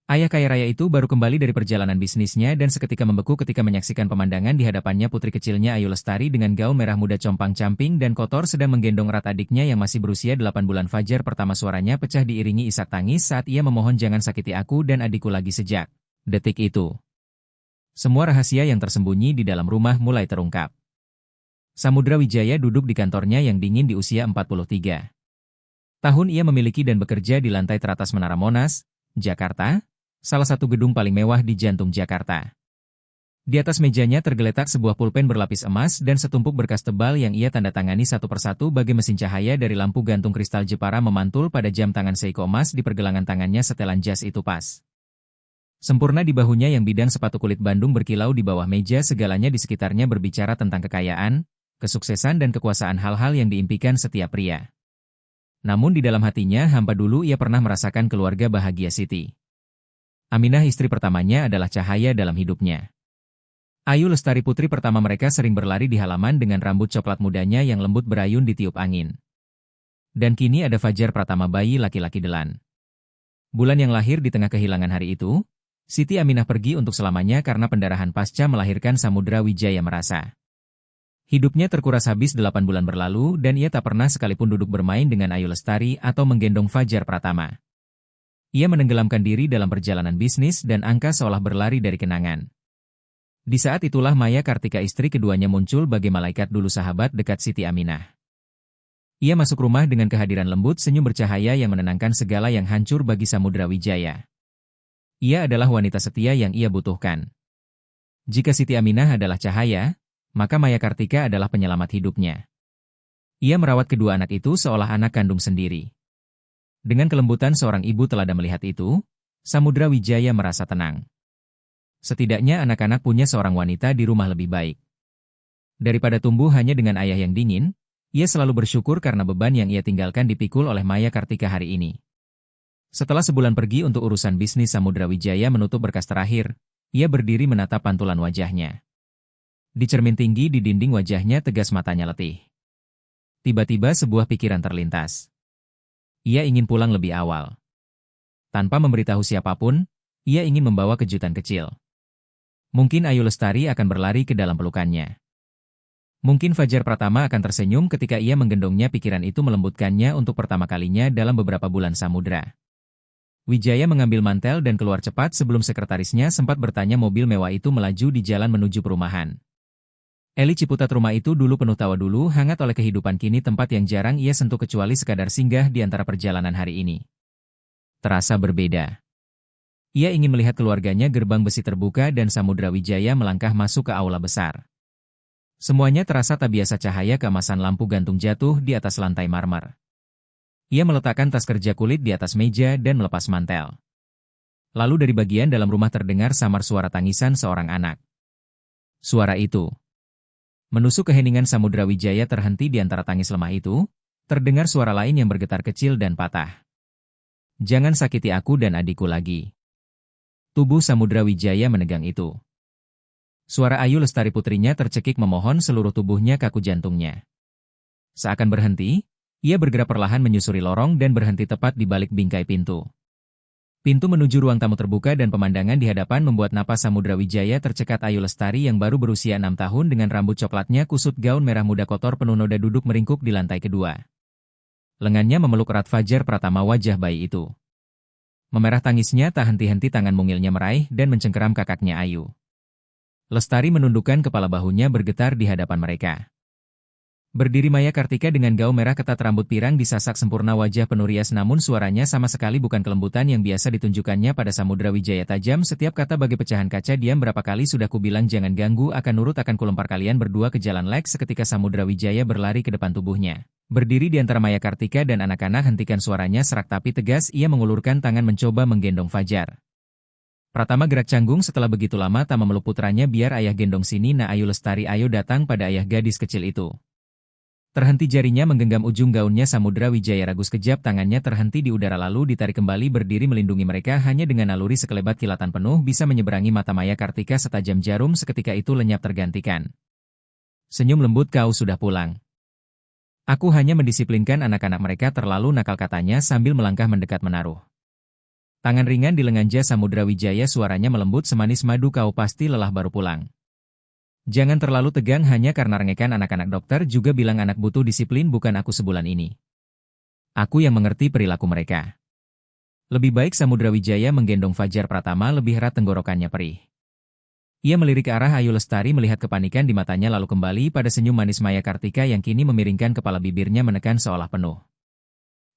Ayah kaya raya itu baru kembali dari perjalanan bisnisnya dan seketika membeku ketika menyaksikan pemandangan di hadapannya putri kecilnya Ayu Lestari dengan gaun merah muda compang-camping dan kotor sedang menggendong erat adiknya yang masih berusia 8 bulan. Fajar pertama suaranya pecah diiringi isak tangis saat ia memohon jangan sakiti aku dan adikku lagi. Sejak detik itu, semua rahasia yang tersembunyi di dalam rumah mulai terungkap. Samudra Wijaya duduk di kantornya yang dingin di usia 43 tahun. Ia memiliki dan bekerja di lantai teratas Menara Monas, Jakarta, salah satu gedung paling mewah di jantung Jakarta. Di atas mejanya tergeletak sebuah pulpen berlapis emas dan setumpuk berkas tebal yang ia tanda tangani satu persatu. Bagai mesin cahaya dari lampu gantung kristal Jepara memantul pada jam tangan Seiko emas di pergelangan tangannya. Setelan jas itu pas sempurna di bahunya yang bidang sepatu kulit Bandung berkilau di bawah meja. Segalanya di sekitarnya berbicara tentang kekayaan, kesuksesan dan kekuasaan, hal-hal yang diimpikan setiap pria. Namun di dalam hatinya hampa dulu ia pernah merasakan keluarga bahagia. Siti Aminah, istri pertamanya, adalah cahaya dalam hidupnya. Ayu Lestari, putri pertama mereka, sering berlari di halaman dengan rambut coklat mudanya yang lembut berayun ditiup angin. Dan kini ada Fajar Pratama, bayi laki-laki Delan bulan yang lahir di tengah kehilangan hari itu. Siti Aminah pergi untuk selamanya karena pendarahan pasca melahirkan. Samudra Wijaya merasa hidupnya terkuras habis 8 bulan berlalu dan ia tak pernah sekalipun duduk bermain dengan Ayu Lestari atau menggendong Fajar Pratama. Ia menenggelamkan diri dalam perjalanan bisnis dan angka seolah berlari dari kenangan. Di saat itulah Maya Kartika, istri keduanya, muncul bagai malaikat dulu sahabat dekat Siti Aminah. Ia masuk rumah dengan kehadiran lembut senyum bercahaya yang menenangkan segala yang hancur bagi Samudra Wijaya. Ia adalah wanita setia yang ia butuhkan. Jika Siti Aminah adalah cahaya, maka Maya Kartika adalah penyelamat hidupnya. Ia merawat kedua anak itu seolah anak kandung sendiri. Dengan kelembutan seorang ibu telada melihat itu, Samudra Wijaya merasa tenang. Setidaknya anak-anak punya seorang wanita di rumah lebih baik. Daripada tumbuh hanya dengan ayah yang dingin, ia selalu bersyukur karena beban yang ia tinggalkan dipikul oleh Maya Kartika hari ini. Setelah sebulan pergi untuk urusan bisnis, Samudra Wijaya menutup berkas terakhir. Ia berdiri menatap pantulan wajahnya. Di cermin tinggi di dinding wajahnya tegas, matanya letih. Tiba-tiba sebuah pikiran terlintas. Ia ingin pulang lebih awal. Tanpa memberitahu siapapun, ia ingin membawa kejutan kecil. Mungkin Ayu Lestari akan berlari ke dalam pelukannya. Mungkin Fajar Pratama akan tersenyum ketika ia menggendongnya. Pikiran itu melembutkannya untuk pertama kalinya dalam beberapa bulan. Samudra Wijaya mengambil mantel dan keluar cepat sebelum sekretarisnya sempat bertanya. Mobil mewah itu melaju di jalan menuju perumahan. Eli Ciputat, rumah itu dulu penuh tawa, dulu hangat oleh kehidupan, kini tempat yang jarang ia sentuh kecuali sekadar singgah di antara perjalanan hari ini. Terasa berbeda. Ia ingin melihat keluarganya. Gerbang besi terbuka dan Samudra Wijaya melangkah masuk ke aula besar. Semuanya terasa tak biasa. Cahaya keemasan lampu gantung jatuh di atas lantai marmer. Ia meletakkan tas kerja kulit di atas meja dan melepas mantel. Lalu dari bagian dalam rumah terdengar samar suara tangisan seorang anak. Suara itu menusuk keheningan. Samudra Wijaya terhenti di antara tangis lemah itu. Terdengar suara lain yang bergetar kecil dan patah. Jangan sakiti aku dan adikku lagi. Tubuh Samudra Wijaya menegang itu. Suara Ayu Lestari, putrinya, tercekik memohon. Seluruh tubuhnya kaku, jantungnya seakan berhenti. Ia bergerak perlahan menyusuri lorong dan berhenti tepat di balik bingkai pintu. Pintu menuju ruang tamu terbuka dan pemandangan di hadapan membuat napas Samudra Wijaya tercekat. Ayu Lestari yang baru berusia 6 tahun dengan rambut coklatnya kusut, gaun merah muda kotor penuh noda, duduk meringkuk di lantai kedua. Lengannya memeluk erat Fajar Pratama, wajah bayi itu memerah, tangisnya tak henti-henti, tangan mungilnya meraih dan mencengkeram kakaknya Ayu Lestari. Menundukkan kepala, bahunya bergetar di hadapan mereka. Berdiri Maya Kartika dengan gaun merah ketat, rambut pirang disasak sempurna, wajah penuh rias, namun suaranya sama sekali bukan kelembutan yang biasa ditunjukkannya pada Samudra Wijaya. Tajam, setiap kata bagai pecahan kaca. Diam, berapa kali sudah kubilang jangan ganggu, akan nurut, akan kulempar kalian berdua ke jalan lek. Seketika Samudra Wijaya berlari ke depan tubuhnya. Berdiri di antara Maya Kartika dan anak-anak. Hentikan, suaranya serak tapi tegas. Ia mengulurkan tangan mencoba menggendong Fajar Pratama. Gerak canggung setelah begitu lama tak memeluk putranya. Biar ayah gendong sini, nak. Ayu Lestari ayo datang pada ayah gadis kecil itu. Terhenti, jarinya menggenggam ujung gaunnya. Samudra Wijaya ragu sekejap, tangannya terhenti di udara lalu ditarik kembali. Berdiri melindungi mereka hanya dengan naluri sekelebat kilatan penuh bisa menyeberangi mata Maya Kartika setajam jarum. Seketika itu lenyap tergantikan senyum lembut. Kau sudah pulang. Aku hanya mendisiplinkan anak-anak mereka terlalu nakal, katanya sambil melangkah mendekat menaruh Tangan ringan di lengan jas Samudra Wijaya, suaranya melembut semanis madu. Kau pasti lelah baru pulang. Jangan terlalu tegang hanya karena rengekan anak-anak. Dokter juga bilang anak butuh disiplin, bukan aku sebulan ini. Aku yang mengerti perilaku mereka. Lebih baik. Samudra Wijaya menggendong Fajar Pratama lebih erat, tenggorokannya perih. Ia melirik ke arah Ayu Lestari melihat kepanikan di matanya lalu kembali pada senyum manis Maya Kartika yang kini memiringkan kepala, bibirnya menekan seolah penuh.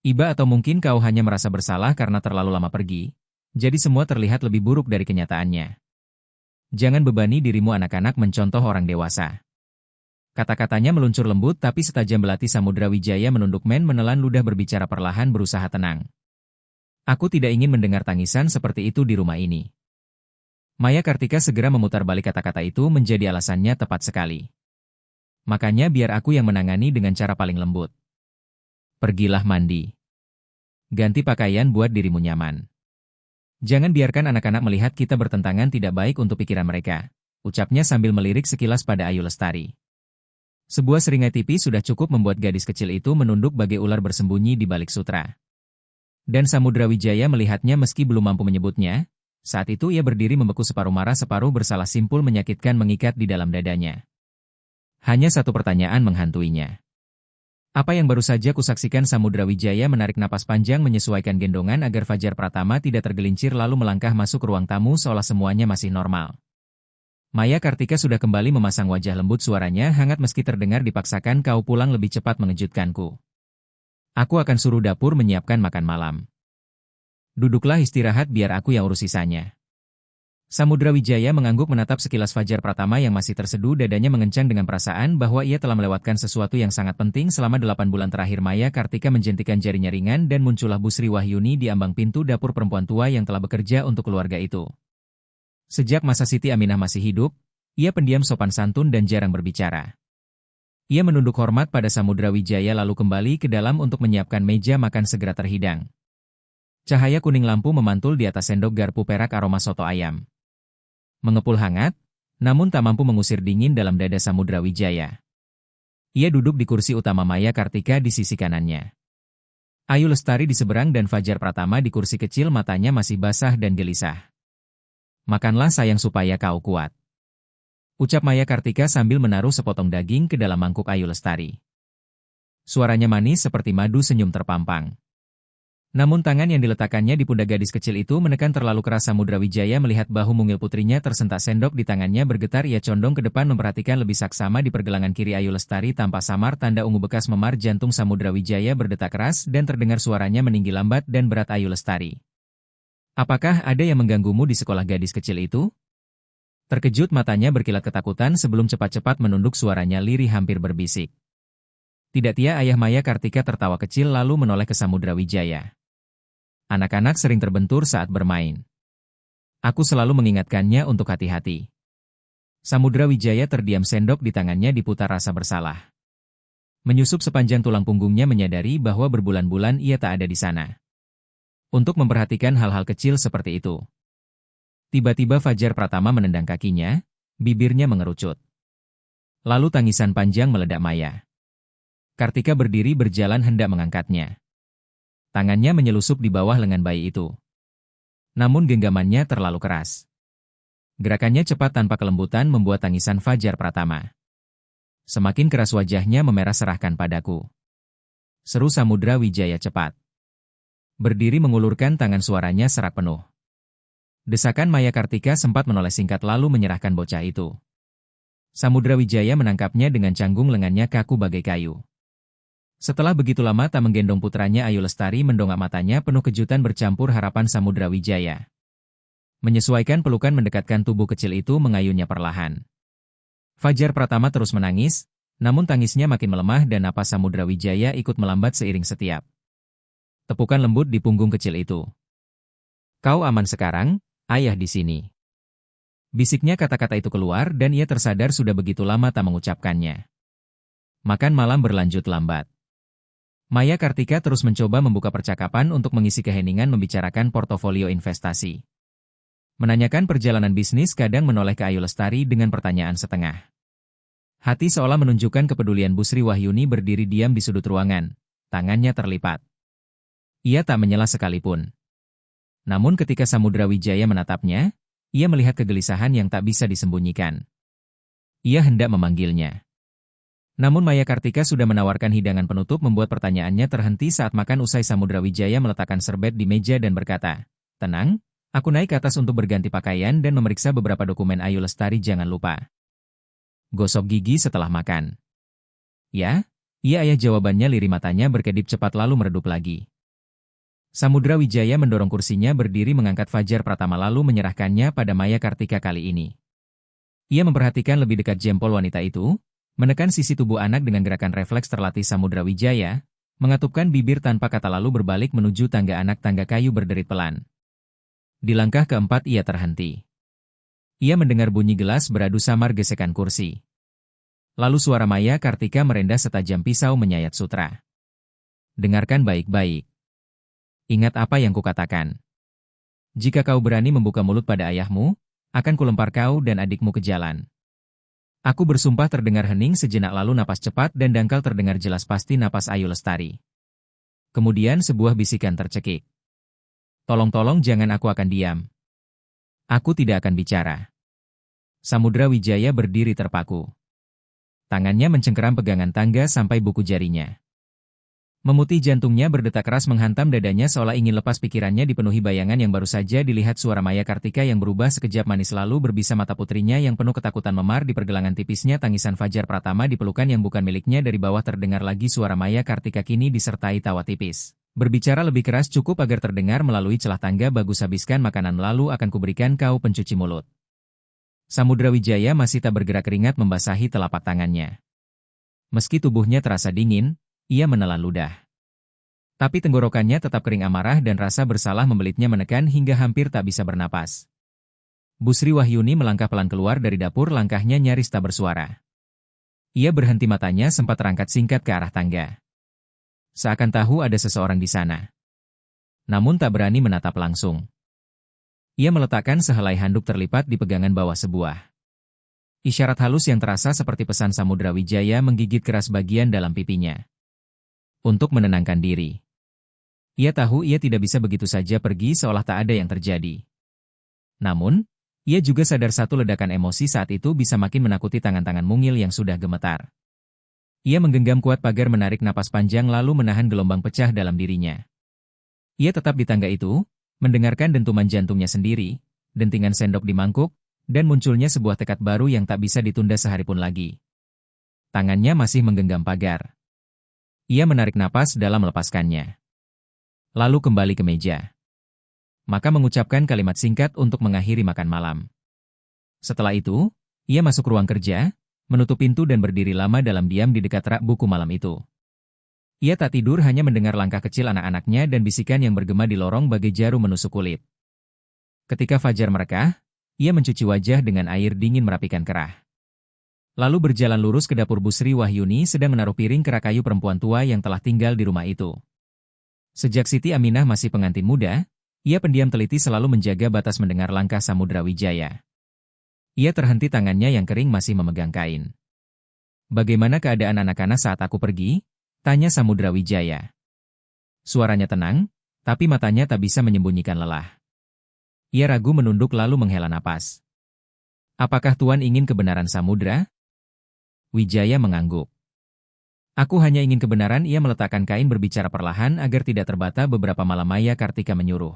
Iba, atau mungkin kau hanya merasa bersalah karena terlalu lama pergi, jadi semua terlihat lebih buruk dari kenyataannya. Jangan bebani dirimu, anak-anak mencontoh orang dewasa. Kata-katanya meluncur lembut tapi setajam belati. Samudra Wijaya menunduk menelan ludah, berbicara perlahan, berusaha tenang. Aku tidak ingin mendengar tangisan seperti itu di rumah ini. Maya Kartika segera memutar balik kata-kata itu menjadi alasannya tepat sekali. Makanya biar aku yang menangani dengan cara paling lembut. Pergilah mandi. Ganti pakaian buat dirimu nyaman. Jangan biarkan anak-anak melihat kita bertentangan, tidak baik untuk pikiran mereka, ucapnya sambil melirik sekilas pada Ayu Lestari. Sebuah seringai tipis sudah cukup membuat gadis kecil itu menunduk bagai ular bersembunyi di balik sutra. Dan Samudra Wijaya melihatnya meski belum mampu menyebutnya. Saat itu ia berdiri membeku, separuh marah separuh bersalah, simpul menyakitkan mengikat di dalam dadanya. Hanya satu pertanyaan menghantuinya. Apa yang baru saja kusaksikan? Samudra Wijaya menarik napas panjang, menyesuaikan gendongan agar Fajar Pratama tidak tergelincir lalu melangkah masuk ruang tamu seolah semuanya masih normal. Maya Kartika sudah kembali memasang wajah lembut, suaranya hangat meski terdengar dipaksakan. Kau pulang lebih cepat mengejutkanku. Aku akan suruh dapur menyiapkan makan malam. Duduklah istirahat biar aku yang urus sisanya. Samudra Wijaya mengangguk menatap sekilas Fajar Pratama yang masih terseduh, dadanya mengencang dengan perasaan bahwa ia telah melewatkan sesuatu yang sangat penting selama 8 bulan terakhir. Maya Kartika menjentikan jarinya ringan dan muncullah Bu Sri Wahyuni di ambang pintu dapur, perempuan tua yang telah bekerja untuk keluarga itu. Sejak masa Siti Aminah masih hidup, ia pendiam, sopan santun dan jarang berbicara. Ia menunduk hormat pada Samudra Wijaya lalu kembali ke dalam untuk menyiapkan meja makan segera terhidang. Cahaya kuning lampu memantul di atas sendok garpu perak aroma soto ayam. Mengepul hangat, namun tak mampu mengusir dingin dalam dada Samudra Wijaya. Ia duduk di kursi utama, Maya Kartika di sisi kanannya. Ayu Lestari di seberang dan Fajar Pratama di kursi kecil, matanya masih basah dan gelisah. Makanlah sayang supaya kau kuat, ucap Maya Kartika sambil menaruh sepotong daging ke dalam mangkuk Ayu Lestari. Suaranya manis seperti madu, senyum terpampang. Namun tangan yang diletakkannya di pundak gadis kecil itu menekan terlalu keras. Samudra Wijaya melihat bahu mungil putrinya tersentak sendok di tangannya, bergetar. Ia condong ke depan memperhatikan lebih saksama di pergelangan kiri Ayu Lestari tanpa samar tanda ungu bekas memar. Jantung Samudra Wijaya berdetak keras dan terdengar suaranya meninggi lambat dan berat. Ayu Lestari, apakah ada yang mengganggumu di sekolah? Gadis kecil itu terkejut, matanya berkilat ketakutan sebelum cepat-cepat menunduk, suaranya lirih hampir berbisik. Tidak, Tia. Ayah Maya Kartika tertawa kecil lalu menoleh ke Samudra Wijaya. Anak-anak sering terbentur saat bermain. Aku selalu mengingatkannya untuk hati-hati. Samudra Wijaya terdiam, sendok di tangannya diputar, rasa bersalah menyusup sepanjang tulang punggungnya, menyadari bahwa berbulan-bulan ia tak ada di sana untuk memperhatikan hal-hal kecil seperti itu. Tiba-tiba Fajar Pratama menendang kakinya, bibirnya mengerucut. Lalu tangisan panjang meledak. Maya Kartika berdiri berjalan hendak mengangkatnya. Tangannya menyelusup di bawah lengan bayi itu. Namun genggamannya terlalu keras. Gerakannya cepat tanpa kelembutan membuat tangisan Fajar Pratama semakin keras. Wajahnya memerah. Serahkan padaku, seru Samudra Wijaya cepat. Berdiri mengulurkan tangan, suaranya serak penuh. Desakan Maya Kartika sempat menoleh singkat lalu menyerahkan bocah itu. Samudra Wijaya menangkapnya dengan canggung, lengannya kaku bagai kayu. Setelah begitu lama tak menggendong putranya, Ayu Lestari mendongak, matanya penuh kejutan bercampur harapan. Samudra Wijaya menyesuaikan pelukan, mendekatkan tubuh kecil itu, mengayunnya perlahan. Fajar Pratama terus menangis, namun tangisnya makin melemah dan napas Samudra Wijaya ikut melambat seiring setiap tepukan lembut di punggung kecil itu. Kau aman sekarang, ayah di sini. Bisiknya, kata-kata itu keluar dan ia tersadar sudah begitu lama tak mengucapkannya. Makan malam berlanjut lambat. Maya Kartika terus mencoba membuka percakapan untuk mengisi keheningan, membicarakan portofolio investasi. Menanyakan perjalanan bisnis, kadang menoleh ke Ayu Lestari dengan pertanyaan setengah hati seolah menunjukkan kepedulian. Bu Sri Wahyuni berdiri diam di sudut ruangan, tangannya terlipat. Ia tak menyela sekalipun. Namun ketika Samudra Wijaya menatapnya, ia melihat kegelisahan yang tak bisa disembunyikan. Ia hendak memanggilnya. Namun Maya Kartika sudah menawarkan hidangan penutup membuat pertanyaannya terhenti saat makan usai. Samudra Wijaya meletakkan serbet di meja dan berkata, "Tenang, aku naik ke atas untuk berganti pakaian dan memeriksa beberapa dokumen Ayu Lestari, jangan lupa." Gosok gigi setelah makan. Ya, iya ayah, jawabannya lirih, matanya berkedip cepat lalu meredup lagi. Samudra Wijaya mendorong kursinya berdiri, mengangkat Fajar Pratama lalu menyerahkannya pada Maya Kartika. Kali ini ia memperhatikan lebih dekat jempol wanita itu, menekan sisi tubuh anak dengan gerakan refleks terlatih. Samudra Wijaya mengatupkan bibir tanpa kata lalu berbalik menuju tangga anak. Tangga kayu berderit pelan. Di langkah keempat ia terhenti. Ia mendengar bunyi gelas beradu samar gesekan kursi. Lalu suara Maya Kartika merendah setajam pisau menyayat sutra. "Dengarkan baik-baik. Ingat apa yang kukatakan. Jika kau berani membuka mulut pada ayahmu, akan kulempar kau dan adikmu ke jalan." Aku bersumpah. Terdengar hening sejenak lalu napas cepat dan dangkal terdengar jelas, pasti napas Ayu Lestari. Kemudian sebuah bisikan tercekik. "Tolong-tolong jangan, aku akan diam. Aku tidak akan bicara." Samudra Wijaya berdiri terpaku. Tangannya mencengkeram pegangan tangga sampai buku jarinya. Memutih, jantungnya berdetak keras menghantam dadanya seolah ingin lepas. Pikirannya dipenuhi bayangan yang baru saja dilihat. Suara Maya Kartika yang berubah sekejap manis lalu berbisa, mata putrinya yang penuh ketakutan memar di pergelangan tipisnya. Tangisan Fajar Pratama di pelukan yang bukan miliknya. Dari bawah terdengar lagi suara Maya Kartika kini disertai tawa tipis. Berbicara lebih keras cukup agar terdengar melalui celah tangga. "Bagus, habiskan makanan lalu akan kuberikan kau pencuci mulut." Samudra Wijaya masih tak bergerak, keringat membasahi telapak tangannya. Meski tubuhnya terasa dingin, ia menelan ludah. Tapi tenggorokannya tetap kering. Amarah dan rasa bersalah membelitnya menekan hingga hampir tak bisa bernapas. Bu Sri Wahyuni melangkah pelan keluar dari dapur, langkahnya nyaris tak bersuara. Ia berhenti, matanya sempat terangkat singkat ke arah tangga. Seakan tahu ada seseorang di sana. Namun tak berani menatap langsung. Ia meletakkan sehelai handuk terlipat di pegangan bawah sebuah. Isyarat halus yang terasa seperti pesan Samudra Wijaya menggigit keras bagian dalam pipinya. Untuk menenangkan diri. Ia tahu ia tidak bisa begitu saja pergi seolah tak ada yang terjadi. Namun, ia juga sadar satu ledakan emosi saat itu bisa makin menakuti. Tangan-tangan mungil yang sudah gemetar. Ia menggenggam kuat pagar, menarik napas panjang lalu menahan gelombang pecah dalam dirinya. Ia tetap di tangga itu, mendengarkan dentuman jantungnya sendiri, dentingan sendok di mangkuk, dan munculnya sebuah tekad baru yang tak bisa ditunda sehari pun lagi. Tangannya masih menggenggam pagar. Ia menarik napas dalam melepaskannya. Lalu kembali ke meja. Maka mengucapkan kalimat singkat untuk mengakhiri makan malam. Setelah itu, ia masuk ruang kerja, menutup pintu dan berdiri lama dalam diam di dekat rak buku malam itu. Ia tak tidur, hanya mendengar langkah kecil anak-anaknya dan bisikan yang bergema di lorong bagai jarum menusuk kulit. Ketika fajar merekah, ia mencuci wajah dengan air dingin merapikan kerah. Lalu berjalan lurus ke dapur. Bu Sri Wahyuni sedang menaruh piring kerak kayu perempuan tua yang telah tinggal di rumah itu. Sejak Siti Aminah masih pengantin muda, ia pendiam teliti selalu menjaga batas mendengar langkah Samudra Wijaya. Ia terhenti, tangannya yang kering masih memegang kain. "Bagaimana keadaan anak-anak saat aku pergi?" tanya Samudra Wijaya. Suaranya tenang, tapi matanya tak bisa menyembunyikan lelah. Ia ragu menunduk lalu menghela napas. "Apakah Tuan ingin kebenaran, Samudra?" Wijaya mengangguk. "Aku hanya ingin kebenaran." Ia meletakkan kain, berbicara perlahan agar tidak terbata. "Beberapa malam Maya Kartika menyuruh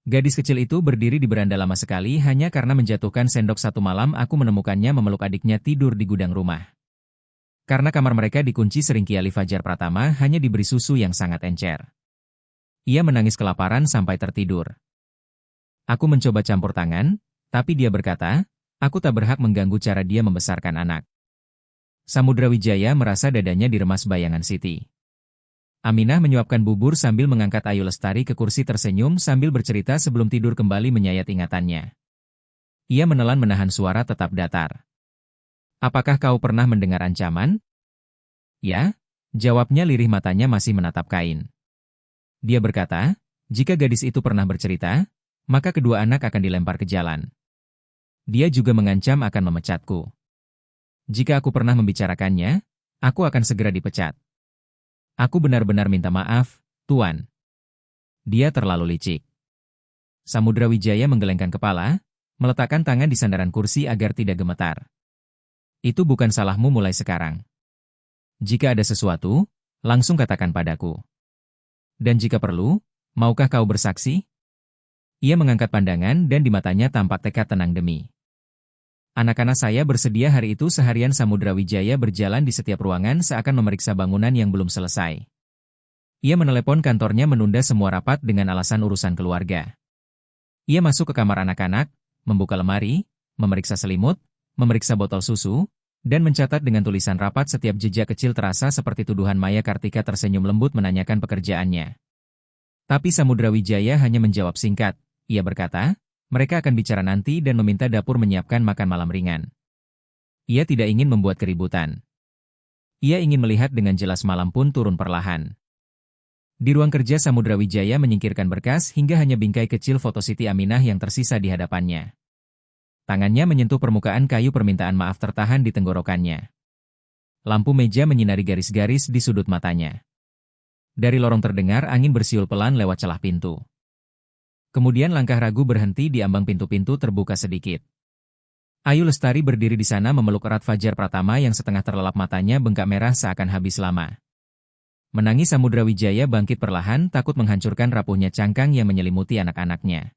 gadis kecil itu berdiri di beranda lama sekali hanya karena menjatuhkan sendok. Satu malam aku menemukannya memeluk adiknya tidur di gudang rumah. Karena kamar mereka dikunci, seringkali Fajar Pratama hanya diberi susu yang sangat encer. Ia menangis kelaparan sampai tertidur. Aku mencoba campur tangan, tapi dia berkata, aku tak berhak mengganggu cara dia membesarkan anak." Samudra Wijaya merasa dadanya diremas bayangan Siti Aminah menyuapkan bubur sambil mengangkat Ayu Lestari ke kursi, tersenyum sambil bercerita sebelum tidur kembali menyayat ingatannya. Ia menelan, menahan suara tetap datar. "Apakah kau pernah mendengar ancaman?" "Ya," jawabnya lirih, matanya masih menatap kain. Dia berkata, jika gadis itu pernah bercerita, maka kedua anak akan dilempar ke jalan. Dia juga mengancam akan memecatku. Jika aku pernah membicarakannya, aku akan segera dipecat. Aku benar-benar minta maaf, Tuan. Dia terlalu licik. Samudra Wijaya menggelengkan kepala, meletakkan tangan di sandaran kursi agar tidak gemetar. Itu bukan salahmu mulai sekarang. Jika ada sesuatu, langsung katakan padaku. Dan jika perlu, maukah kau bersaksi? Ia mengangkat pandangan dan di matanya tampak tekad tenang demi. Anak-anak saya bersedia. Hari itu seharian Samudra Wijaya berjalan di setiap ruangan seakan memeriksa bangunan yang belum selesai. Ia menelepon kantornya menunda semua rapat dengan alasan urusan keluarga. Ia masuk ke kamar anak-anak, membuka lemari, memeriksa selimut, memeriksa botol susu, dan mencatat dengan tulisan rapat setiap jejak kecil. Terasa seperti tuduhan. Maya Kartika tersenyum lembut menanyakan pekerjaannya. Tapi Samudra Wijaya hanya menjawab singkat. Ia berkata, mereka akan bicara nanti dan meminta dapur menyiapkan makan malam ringan. Ia tidak ingin membuat keributan. Ia ingin melihat dengan jelas. Malam pun turun perlahan. Di ruang kerja Samudra Wijaya menyingkirkan berkas hingga hanya bingkai kecil foto Siti Aminah yang tersisa di hadapannya. Tangannya menyentuh permukaan kayu. Permintaan maaf tertahan di tenggorokannya. Lampu meja menyinari garis-garis di sudut matanya. Dari lorong terdengar angin bersiul pelan lewat celah pintu. Kemudian langkah ragu berhenti di ambang pintu terbuka sedikit. Ayu Lestari berdiri di sana memeluk erat Fajar Pratama yang setengah terlelap. Matanya bengkak merah seakan habis lama. Menangis Samudra Wijaya bangkit perlahan, takut menghancurkan rapuhnya cangkang yang menyelimuti anak-anaknya.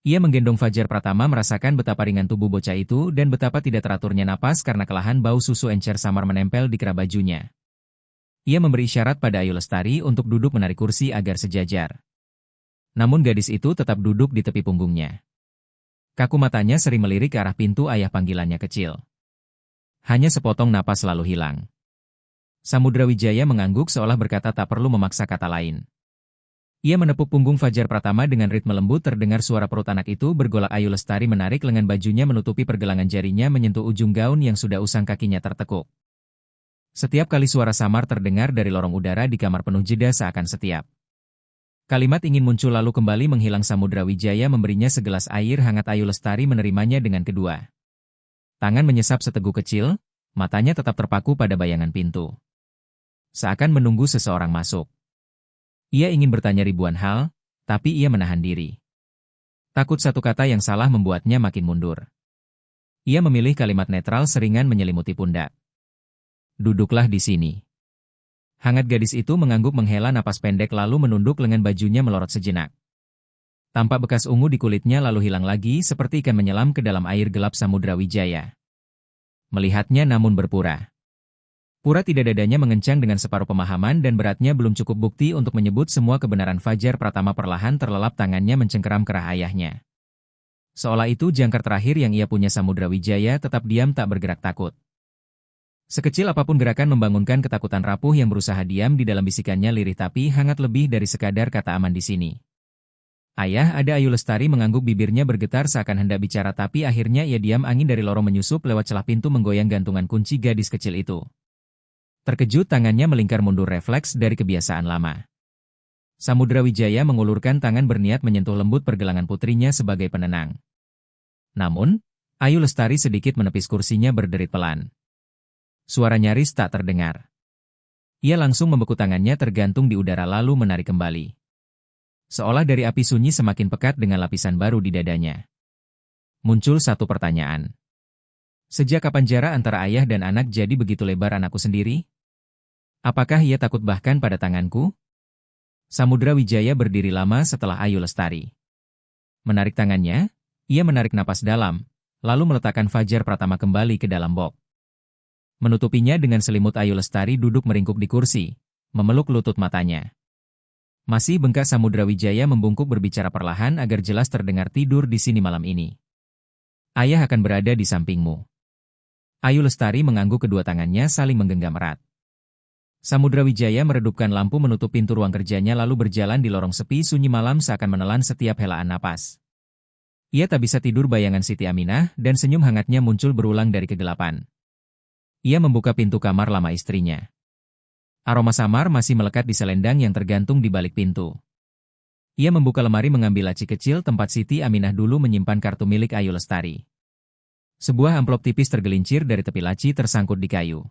Ia menggendong Fajar Pratama, merasakan betapa ringan tubuh bocah itu dan betapa tidak teraturnya napas karena kelahan. Bau susu encer samar menempel di kera bajunya. Ia memberi isyarat pada Ayu Lestari untuk duduk menarik kursi agar sejajar. Namun gadis itu tetap duduk di tepi punggungnya. Kaku matanya sering melirik ke arah pintu. Ayah, panggilannya kecil. Hanya sepotong napas lalu hilang. Samudra Wijaya mengangguk seolah berkata tak perlu memaksa kata lain. Ia menepuk punggung Fajar Pratama dengan ritme lembut. Terdengar suara perut anak itu bergolak. Ayu Lestari menarik lengan bajunya menutupi pergelangan jarinya menyentuh ujung gaun yang sudah usang. Kakinya tertekuk. Setiap kali suara samar terdengar dari lorong udara di kamar penuh jeda seakan setiap kalimat ingin muncul lalu kembali menghilang. Samudra Wijaya memberinya segelas air hangat. Ayu Lestari menerimanya dengan kedua tangan, menyesap seteguk kecil, matanya tetap terpaku pada bayangan pintu. Seakan menunggu seseorang masuk. Ia ingin bertanya ribuan hal, tapi ia menahan diri. Takut satu kata yang salah membuatnya makin mundur. Ia memilih kalimat netral seringan menyelimuti pundak. Duduklah di sini. Hangat gadis itu mengangguk menghela napas pendek lalu menunduk lengan bajunya melorot sejenak. Tampak bekas ungu di kulitnya lalu hilang lagi seperti ikan menyelam ke dalam air gelap. Samudra Wijaya melihatnya namun berpura. Pura tidak. Dadanya mengencang dengan separuh pemahaman dan beratnya belum cukup bukti untuk menyebut semua kebenaran. Fajar Pratama perlahan terlelap, tangannya mencengkeram kerah ayahnya. Seolah itu jangkar terakhir yang ia punya. Samudra Wijaya tetap diam, tak bergerak, takut. Sekecil apapun gerakan membangunkan ketakutan rapuh yang berusaha diam di dalam bisikannya lirih tapi hangat lebih dari sekadar kata aman di sini. Ayah, ada. Ayu Lestari mengangguk, bibirnya bergetar seakan hendak bicara tapi akhirnya ia diam. Angin dari lorong menyusup lewat celah pintu menggoyang gantungan kunci gadis kecil itu. Terkejut tangannya melingkar mundur, refleks dari kebiasaan lama. Samudra Wijaya mengulurkan tangan berniat menyentuh lembut pergelangan putrinya sebagai penenang. Namun, Ayu Lestari sedikit menepis kursinya berderit pelan. Suara nyaris tak terdengar. Ia langsung membeku, tangannya tergantung di udara lalu menarik kembali. Seolah dari api sunyi semakin pekat dengan lapisan baru di dadanya. Muncul satu pertanyaan. Sejak kapan jarak antara ayah dan anak jadi begitu lebar? Anakku sendiri? Apakah ia takut bahkan pada tanganku? Samudra Wijaya berdiri lama setelah Ayu Lestari menarik tangannya. Ia menarik napas dalam, lalu meletakkan Fajar Pratama kembali ke dalam box. Menutupinya dengan selimut. Ayu Lestari duduk meringkuk di kursi, memeluk lutut matanya. Masih bengkak, Samudra Wijaya membungkuk berbicara perlahan agar jelas terdengar. Tidur di sini malam ini. Ayah akan berada di sampingmu. Ayu Lestari mengangguk, kedua tangannya saling menggenggam erat. Samudra Wijaya meredupkan lampu, menutup pintu ruang kerjanya lalu berjalan di lorong sepi sunyi malam seakan menelan setiap helaan napas. Ia tak bisa tidur, bayangan Siti Aminah dan senyum hangatnya muncul berulang dari kegelapan. Ia membuka pintu kamar lama istrinya. Aroma samar masih melekat di selendang yang tergantung di balik pintu. Ia membuka lemari, mengambil laci kecil tempat Siti Aminah dulu menyimpan kartu milik Ayu Lestari. Sebuah amplop tipis tergelincir dari tepi laci tersangkut di kayu.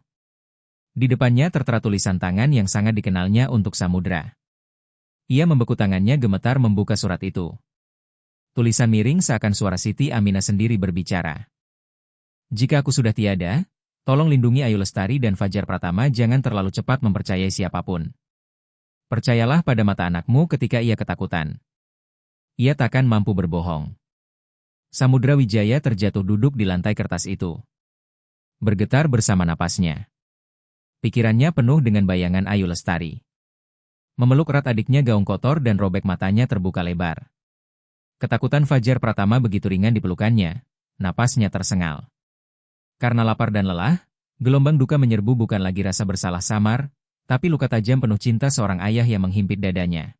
Di depannya tertera tulisan tangan yang sangat dikenalnya untuk Samudra. Ia membeku, tangannya gemetar membuka surat itu. Tulisan miring seakan suara Siti Aminah sendiri berbicara. Jika aku sudah tiada, tolong lindungi Ayu Lestari dan Fajar Pratama, jangan terlalu cepat mempercayai siapapun. Percayalah pada mata anakmu ketika ia ketakutan. Ia takkan mampu berbohong. Samudra Wijaya terjatuh duduk di lantai kertas itu. Bergetar bersama napasnya. Pikirannya penuh dengan bayangan Ayu Lestari. Memeluk erat adiknya gaung kotor dan robek matanya terbuka lebar. Ketakutan Fajar Pratama begitu ringan di pelukannya, napasnya tersengal. Karena lapar dan lelah, gelombang duka menyerbu bukan lagi rasa bersalah samar, tapi luka tajam penuh cinta seorang ayah yang menghimpit dadanya.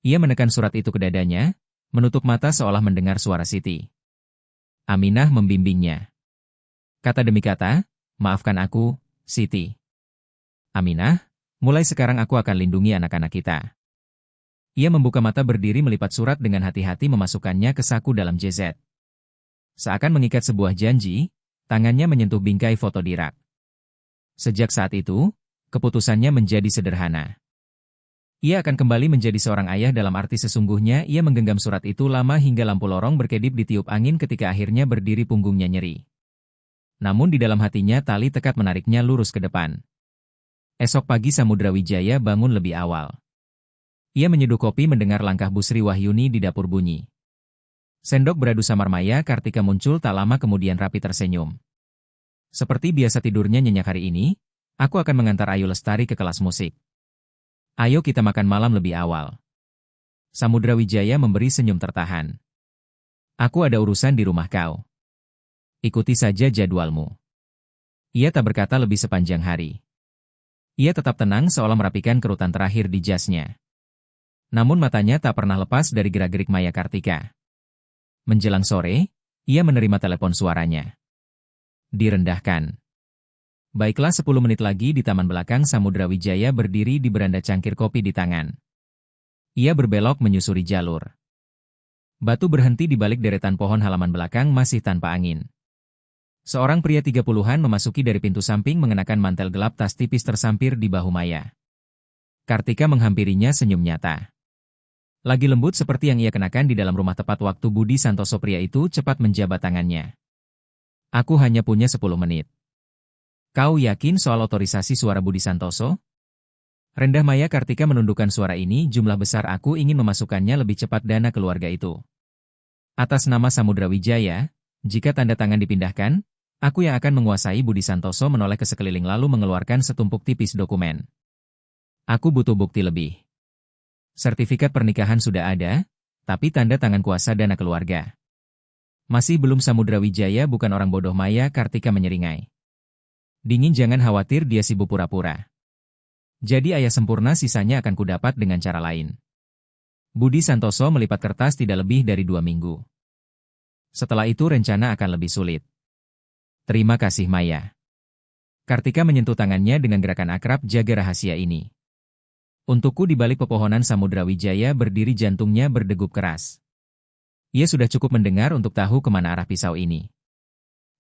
Ia menekan surat itu ke dadanya, menutup mata seolah mendengar suara Siti Aminah membimbingnya. Kata demi kata, maafkan aku, Siti Aminah, mulai sekarang aku akan lindungi anak-anak kita. Ia membuka mata berdiri melipat surat dengan hati-hati memasukkannya ke saku dalam JZ. Seakan mengikat sebuah janji, tangannya menyentuh bingkai foto di rak. Sejak saat itu, keputusannya menjadi sederhana. Ia akan kembali menjadi seorang ayah dalam arti sesungguhnya. Ia menggenggam surat itu lama hingga lampu lorong berkedip ditiup angin ketika akhirnya berdiri punggungnya nyeri. Namun di dalam hatinya tali tekad menariknya lurus ke depan. Esok pagi Samudra Wijaya bangun lebih awal. Ia menyeduh kopi mendengar langkah Bu Sri Wahyuni di dapur bunyi. Sendok beradu samar maya Kartika muncul tak lama kemudian rapi tersenyum. Seperti biasa tidurnya nyenyak hari ini, aku akan mengantar Ayu Lestari ke kelas musik. Ayo kita makan malam lebih awal. Samudra Wijaya memberi senyum tertahan. Aku ada urusan di rumah kau. Ikuti saja jadwalmu. Ia tak berkata lebih sepanjang hari. Ia tetap tenang seolah merapikan kerutan terakhir di jasnya. Namun matanya tak pernah lepas dari gerak-gerik Maya Kartika. Menjelang sore, ia menerima telepon suaranya. Direndahkan. Baiklah 10 menit lagi di taman belakang Samudra Wijaya berdiri di beranda cangkir kopi di tangan. Ia berbelok menyusuri jalur. Batu berhenti di balik deretan pohon halaman belakang masih tanpa angin. Seorang pria 30-an memasuki dari pintu samping mengenakan mantel gelap tas tipis tersampir di bahu Maya. Kartika menghampirinya senyum nyata. Lagi lembut seperti yang ia kenakan di dalam rumah tepat waktu Budi Santoso. Pria itu cepat menjabat tangannya. Aku hanya punya 10 menit. Kau yakin soal otorisasi suara Budi Santoso? Rendah Maya Kartika menundukkan suara ini, jumlah besar aku ingin memasukkannya lebih cepat dana keluarga itu. Atas nama Samudra Wijaya, jika tanda tangan dipindahkan, aku yang akan menguasai. Budi Santoso menoleh ke sekeliling lalu mengeluarkan setumpuk tipis dokumen. Aku butuh bukti lebih. Sertifikat pernikahan sudah ada, tapi tanda tangan kuasa dana keluarga masih belum. Samudra Wijaya bukan orang bodoh. Maya Kartika menyeringai. Dingin, jangan khawatir, dia sibuk pura-pura. Jadi ayah sempurna, sisanya akan kudapat dengan cara lain. Budi Santoso melipat kertas tidak lebih dari 2 minggu. Setelah itu rencana akan lebih sulit. Terima kasih Maya. Kartika menyentuh tangannya dengan gerakan akrab. Jaga rahasia ini. Untukku. Di balik pepohonan Samudra Wijaya berdiri, jantungnya berdegup keras. Ia sudah cukup mendengar untuk tahu kemana arah pisau ini.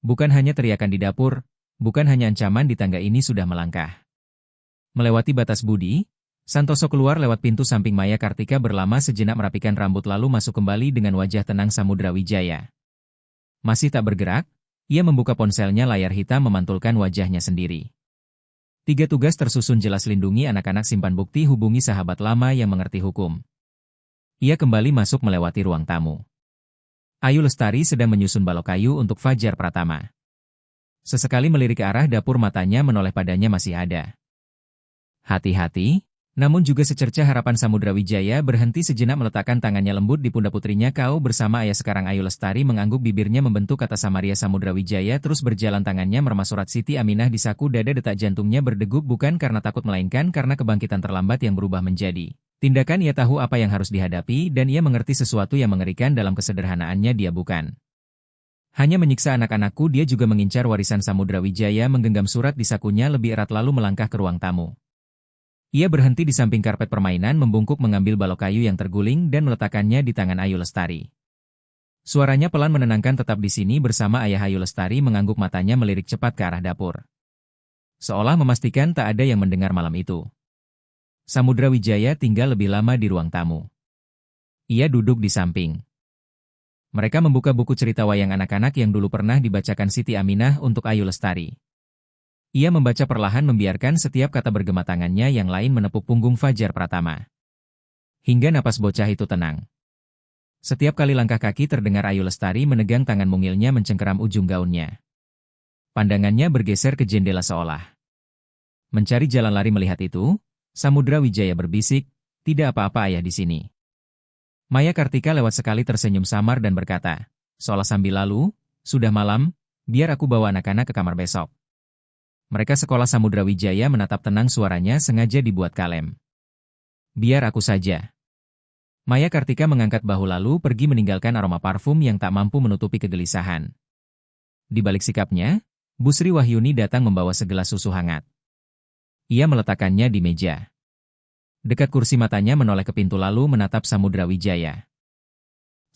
Bukan hanya teriakan di dapur, bukan hanya ancaman di tangga, ini sudah melangkah. Melewati batas Budi, Santoso keluar lewat pintu samping Maya Kartika berlama sejenak merapikan rambut lalu masuk kembali dengan wajah tenang Samudra Wijaya. Masih tak bergerak, ia membuka ponselnya, layar hitam memantulkan wajahnya sendiri. 3 tugas tersusun jelas: lindungi anak-anak, simpan bukti, hubungi sahabat lama yang mengerti hukum. Ia kembali masuk melewati ruang tamu. Ayu Lestari sedang menyusun balok kayu untuk Fajar Pratama. Sesekali melirik ke arah dapur, matanya menoleh padanya masih ada hati-hati, namun juga secerca harapan. Samudra Wijaya berhenti sejenak meletakkan tangannya lembut di pundak putrinya. Kau bersama ayah sekarang. Ayu Lestari mengangguk, bibirnya membentuk kata samaria. Samudra Wijaya terus berjalan, tangannya meremas surat Siti Aminah di saku dada. Detak jantungnya berdegup bukan karena takut melainkan karena kebangkitan terlambat yang berubah menjadi tindakan. Ia tahu apa yang harus dihadapi dan ia mengerti sesuatu yang mengerikan dalam kesederhanaannya. Dia bukan hanya menyiksa anak-anakku, dia juga mengincar warisan. Samudra Wijaya menggenggam surat di sakunya lebih erat lalu melangkah ke ruang tamu. Ia berhenti di samping karpet permainan, membungkuk mengambil balok kayu yang terguling dan meletakkannya di tangan Ayu Lestari. Suaranya pelan menenangkan. Tetap di sini bersama ayah. Ayu Lestari mengangguk, matanya melirik cepat ke arah dapur. Seolah memastikan tak ada yang mendengar malam itu. Samudra Wijaya tinggal lebih lama di ruang tamu. Ia duduk di samping Mereka membuka buku cerita wayang anak-anak yang dulu pernah dibacakan Siti Aminah untuk Ayu Lestari. Ia membaca perlahan membiarkan setiap kata bergema tangannya yang lain menepuk punggung Fajar Pratama. Hingga napas bocah itu tenang. Setiap kali langkah kaki terdengar Ayu Lestari menegang tangan mungilnya mencengkeram ujung gaunnya. Pandangannya bergeser ke jendela seolah mencari jalan lari melihat itu. Samudra Wijaya berbisik, "Tidak apa-apa ayah di sini." Maya Kartika lewat sekali tersenyum samar dan berkata, seolah sambil lalu, "Sudah malam, biar aku bawa anak-anak ke kamar besok." Mereka sekolah Samudra Wijaya menatap tenang, suaranya sengaja dibuat kalem. "Biar aku saja." Maya Kartika mengangkat bahu lalu pergi meninggalkan aroma parfum yang tak mampu menutupi kegelisahan. Di balik sikapnya, Bu Sri Wahyuni datang membawa segelas susu hangat. Ia meletakkannya di meja. Dekat kursi matanya menoleh ke pintu lalu menatap Samudra Wijaya.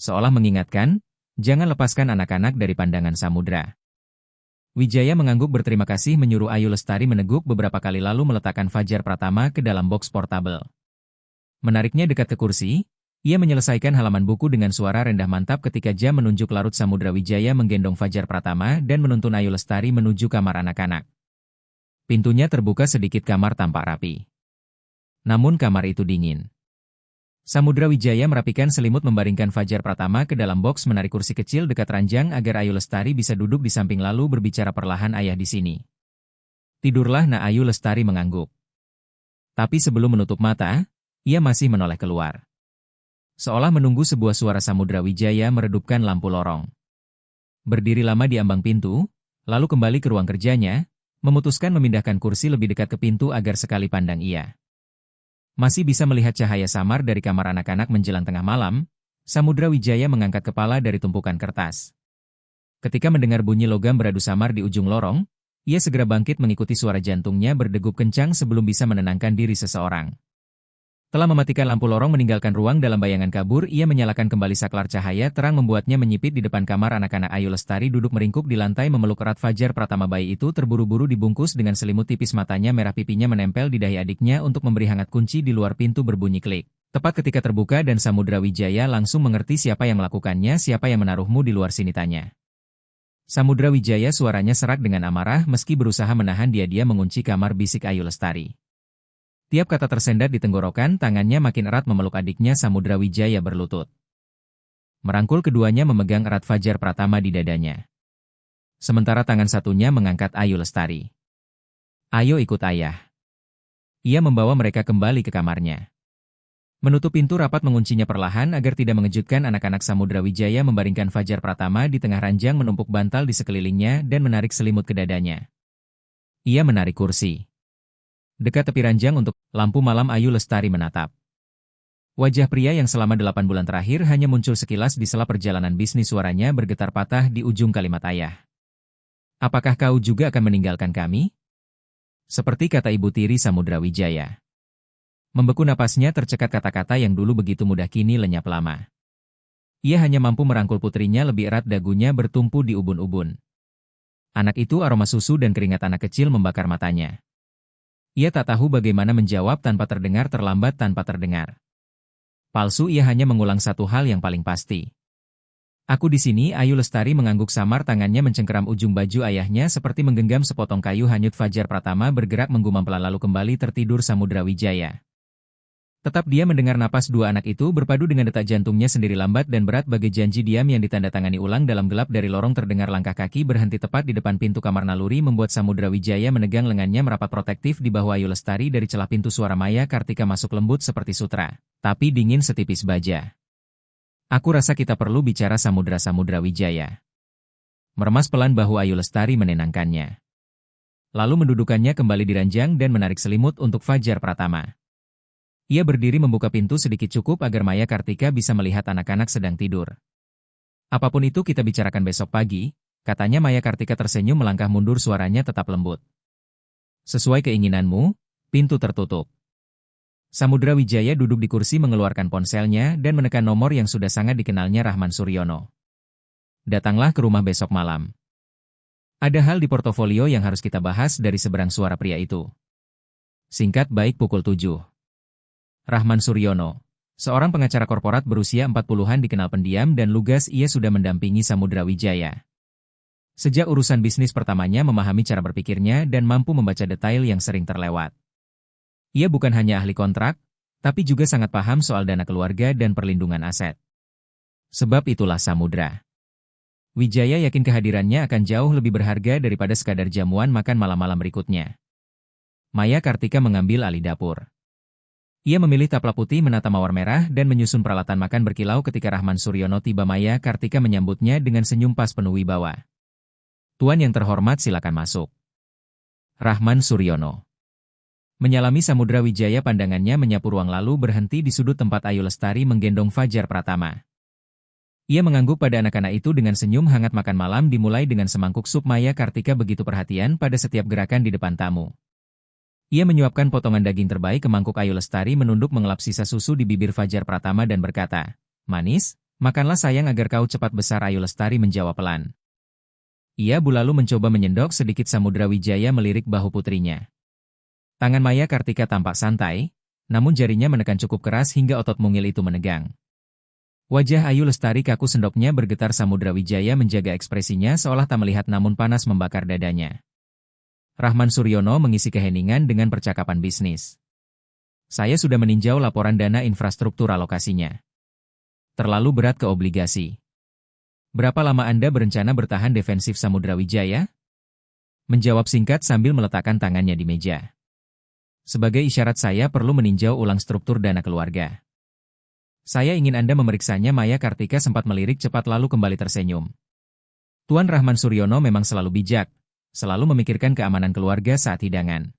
Seolah mengingatkan, jangan lepaskan anak-anak dari pandangan Samudra. Wijaya mengangguk berterima kasih menyuruh Ayu Lestari meneguk beberapa kali lalu meletakkan Fajar Pratama ke dalam box portabel. Menariknya dekat ke kursi, ia menyelesaikan halaman buku dengan suara rendah mantap ketika jam menunjuk larut. Samudra Wijaya menggendong Fajar Pratama dan menuntun Ayu Lestari menuju kamar anak-anak. Pintunya terbuka sedikit, kamar tampak rapi. Namun kamar itu dingin. Samudra Wijaya merapikan selimut membaringkan Fajar Pratama ke dalam boks, menarik kursi kecil dekat ranjang agar Ayu Lestari bisa duduk di samping lalu berbicara perlahan, "Ayah di sini." "Tidurlah nak." Ayu Lestari mengangguk. Tapi sebelum menutup mata, ia masih menoleh keluar. Seolah menunggu sebuah suara, Samudra Wijaya meredupkan lampu lorong. Berdiri lama di ambang pintu, lalu kembali ke ruang kerjanya, memutuskan memindahkan kursi lebih dekat ke pintu agar sekali pandang ia masih bisa melihat cahaya samar dari kamar anak-anak. Menjelang tengah malam, Samudra Wijaya mengangkat kepala dari tumpukan kertas. Ketika mendengar bunyi logam beradu samar di ujung lorong, ia segera bangkit mengikuti suara jantungnya berdegup kencang sebelum bisa menenangkan diri seseorang. Telah mematikan lampu lorong meninggalkan ruang dalam bayangan kabur, ia menyalakan kembali saklar cahaya terang membuatnya menyipit di depan kamar anak-anak. Ayu Lestari duduk meringkuk di lantai memeluk erat Fajar Pratama. Bayi itu terburu-buru dibungkus dengan selimut tipis, matanya merah, pipinya menempel di dahi adiknya untuk memberi hangat. Kunci di luar pintu berbunyi klik. Tepat ketika terbuka dan Samudra Wijaya langsung mengerti siapa yang melakukannya. "Siapa yang menaruhmu di luar sini?" tanya Samudra Wijaya, suaranya serak dengan amarah meski berusaha menahan dia mengunci kamar, bisik Ayu Lestari. Tiap kata tersendat di tenggorokan, tangannya makin erat memeluk adiknya. Samudra Wijaya berlutut. Merangkul keduanya memegang erat Fajar Pratama di dadanya. Sementara tangan satunya mengangkat Ayu Lestari. "Ayo ikut ayah." Ia membawa mereka kembali ke kamarnya. Menutup pintu rapat, menguncinya perlahan agar tidak mengejutkan anak-anak. Samudra Wijaya membaringkan Fajar Pratama di tengah ranjang, menumpuk bantal di sekelilingnya dan menarik selimut ke dadanya. Ia menarik kursi dekat tepi ranjang untuk lampu malam. Ayu Lestari menatap wajah pria yang selama 8 bulan terakhir hanya muncul sekilas di sela perjalanan bisnis. Suaranya bergetar patah di ujung kalimat, "Ayah, apakah kau juga akan meninggalkan kami?" Seperti kata ibu tiri Samudra Wijaya. Membeku napasnya tercekat, kata-kata yang dulu begitu mudah kini lenyap lama. Ia hanya mampu merangkul putrinya lebih erat, dagunya bertumpu di ubun-ubun. Anak itu, aroma susu dan keringat anak kecil membakar matanya. Ia tak tahu bagaimana menjawab tanpa terdengar terlambat, tanpa terdengar palsu. Ia hanya mengulang satu hal yang paling pasti. "Aku di sini." Ayu Lestari mengangguk samar, tangannya mencengkeram ujung baju ayahnya seperti menggenggam sepotong kayu hanyut. Fajar Pratama bergerak menggumam pelan lalu kembali tertidur. Samudra Wijaya tetap dia mendengar napas dua anak itu berpadu dengan detak jantungnya sendiri lambat dan berat bagai janji diam yang ditandatangani ulang. Dalam gelap dari lorong terdengar langkah kaki berhenti tepat di depan pintu kamar. Naluri membuat Samudra Wijaya menegang lengannya merapat protektif di bahu Ayu Lestari. Dari celah pintu suara Maya Kartika masuk, lembut seperti sutra, tapi dingin setipis baja. "Aku rasa kita perlu bicara." Samudra Wijaya meremas pelan bahu Ayu Lestari, menenangkannya. Lalu mendudukannya kembali di ranjang dan menarik selimut untuk Fajar Pratama. Ia berdiri membuka pintu sedikit, cukup agar Maya Kartika bisa melihat anak-anak sedang tidur. "Apapun itu kita bicarakan besok pagi," katanya. Maya Kartika tersenyum melangkah mundur, suaranya tetap lembut. "Sesuai keinginanmu." Pintu tertutup. Samudra Wijaya duduk di kursi, mengeluarkan ponselnya dan menekan nomor yang sudah sangat dikenalnya, Rahman Suryono. "Datanglah ke rumah besok malam. Ada hal di portofolio yang harus kita bahas." Dari seberang suara pria itu. "Singkat, baik, pukul 7. Rahman Suryono Seorang pengacara korporat berusia 40-an dikenal pendiam dan lugas. Ia sudah mendampingi Samudra Wijaya sejak urusan bisnis pertamanya, memahami cara berpikirnya dan mampu membaca detail yang sering terlewat. Ia bukan hanya ahli kontrak, tapi juga sangat paham soal dana keluarga dan perlindungan aset. Sebab itulah Samudra Wijaya yakin kehadirannya akan jauh lebih berharga daripada sekadar jamuan makan malam-malam berikutnya. Maya Kartika mengambil alih dapur. Ia memilih taplak putih, menata mawar merah, dan menyusun peralatan makan berkilau. Ketika Rahman Suryono tiba, Maya Kartika menyambutnya dengan senyum pas penuh wibawa. "Tuan yang terhormat, silakan masuk." Rahman Suryono menyalami Samudra Wijaya, pandangannya menyapu ruang lalu berhenti di sudut tempat Ayu Lestari menggendong Fajar Pratama. Ia mengangguk pada anak-anak itu dengan senyum hangat. Makan malam dimulai dengan semangkuk sup. Maya Kartika begitu perhatian pada setiap gerakan di depan tamu. Ia menyuapkan potongan daging terbaik ke mangkuk Ayu Lestari, menunduk mengelap sisa susu di bibir Fajar Pratama dan berkata, "Manis, makanlah sayang agar kau cepat besar." Ayu Lestari menjawab pelan. Ia lalu mencoba menyendok sedikit. Samudra Wijaya melirik bahu putrinya. Tangan Maya Kartika tampak santai, namun jarinya menekan cukup keras hingga otot mungil itu menegang. Wajah Ayu Lestari kaku, sendoknya bergetar. Samudra Wijaya menjaga ekspresinya seolah tak melihat, namun panas membakar dadanya. Rahman Suryono mengisi keheningan dengan percakapan bisnis. "Saya sudah meninjau laporan dana infrastruktur alokasinya. Terlalu berat ke obligasi. Berapa lama Anda berencana bertahan defensif?" Samudra Wijaya menjawab singkat sambil meletakkan tangannya di meja. "Sebagai isyarat, saya perlu meninjau ulang struktur dana keluarga. Saya ingin Anda memeriksanya." Maya Kartika sempat melirik cepat lalu kembali tersenyum. Tuan Rahman Suryono memang selalu bijak, selalu memikirkan keamanan keluarga saat hidangan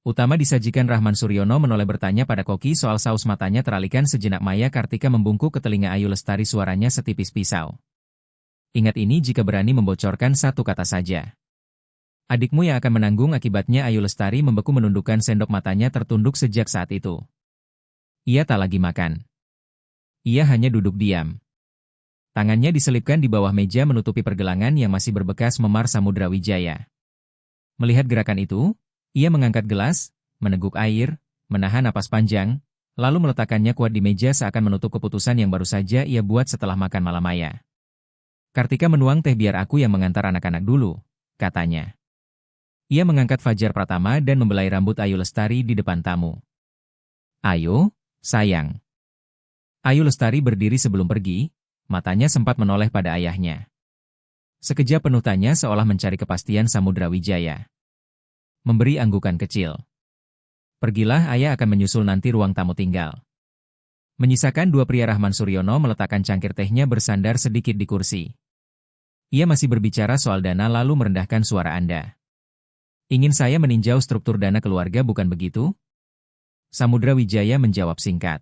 utama disajikan. Rahman Suryono menoleh bertanya pada koki soal saus. Matanya teralihkan sejenak. Maya Kartika membungkuk ke telinga Ayu Lestari, suaranya setipis pisau. "Ingat ini, jika berani membocorkan satu kata saja, adikmu yang akan menanggung akibatnya." Ayu Lestari membeku, menundukkan sendok, matanya tertunduk sejak saat itu. Ia tak lagi makan. Ia hanya duduk diam. Tangannya diselipkan di bawah meja menutupi pergelangan yang masih berbekas memar Samudra Wijaya. Melihat gerakan itu, ia mengangkat gelas, meneguk air, menahan napas panjang, lalu meletakkannya kuat di meja seakan menutup keputusan yang baru saja ia buat setelah makan malam. "Maya Kartika menuang teh, biar aku yang mengantar anak-anak dulu," katanya. Ia mengangkat Fajar Pratama dan membelai rambut Ayu Lestari di depan tamu. "Ayo, sayang." Ayu Lestari berdiri sebelum pergi, matanya sempat menoleh pada ayahnya. Sekejap penuh tanya seolah mencari kepastian Samudra Wijaya memberi anggukan kecil. "Pergilah, ayah akan menyusul nanti." Ruang tamu tinggal menyisakan dua pria. Rahman Suryono meletakkan cangkir tehnya bersandar sedikit di kursi. Ia masih berbicara soal dana lalu merendahkan suara. "Anda ingin saya meninjau struktur dana keluarga, bukan begitu?" Samudra Wijaya menjawab singkat.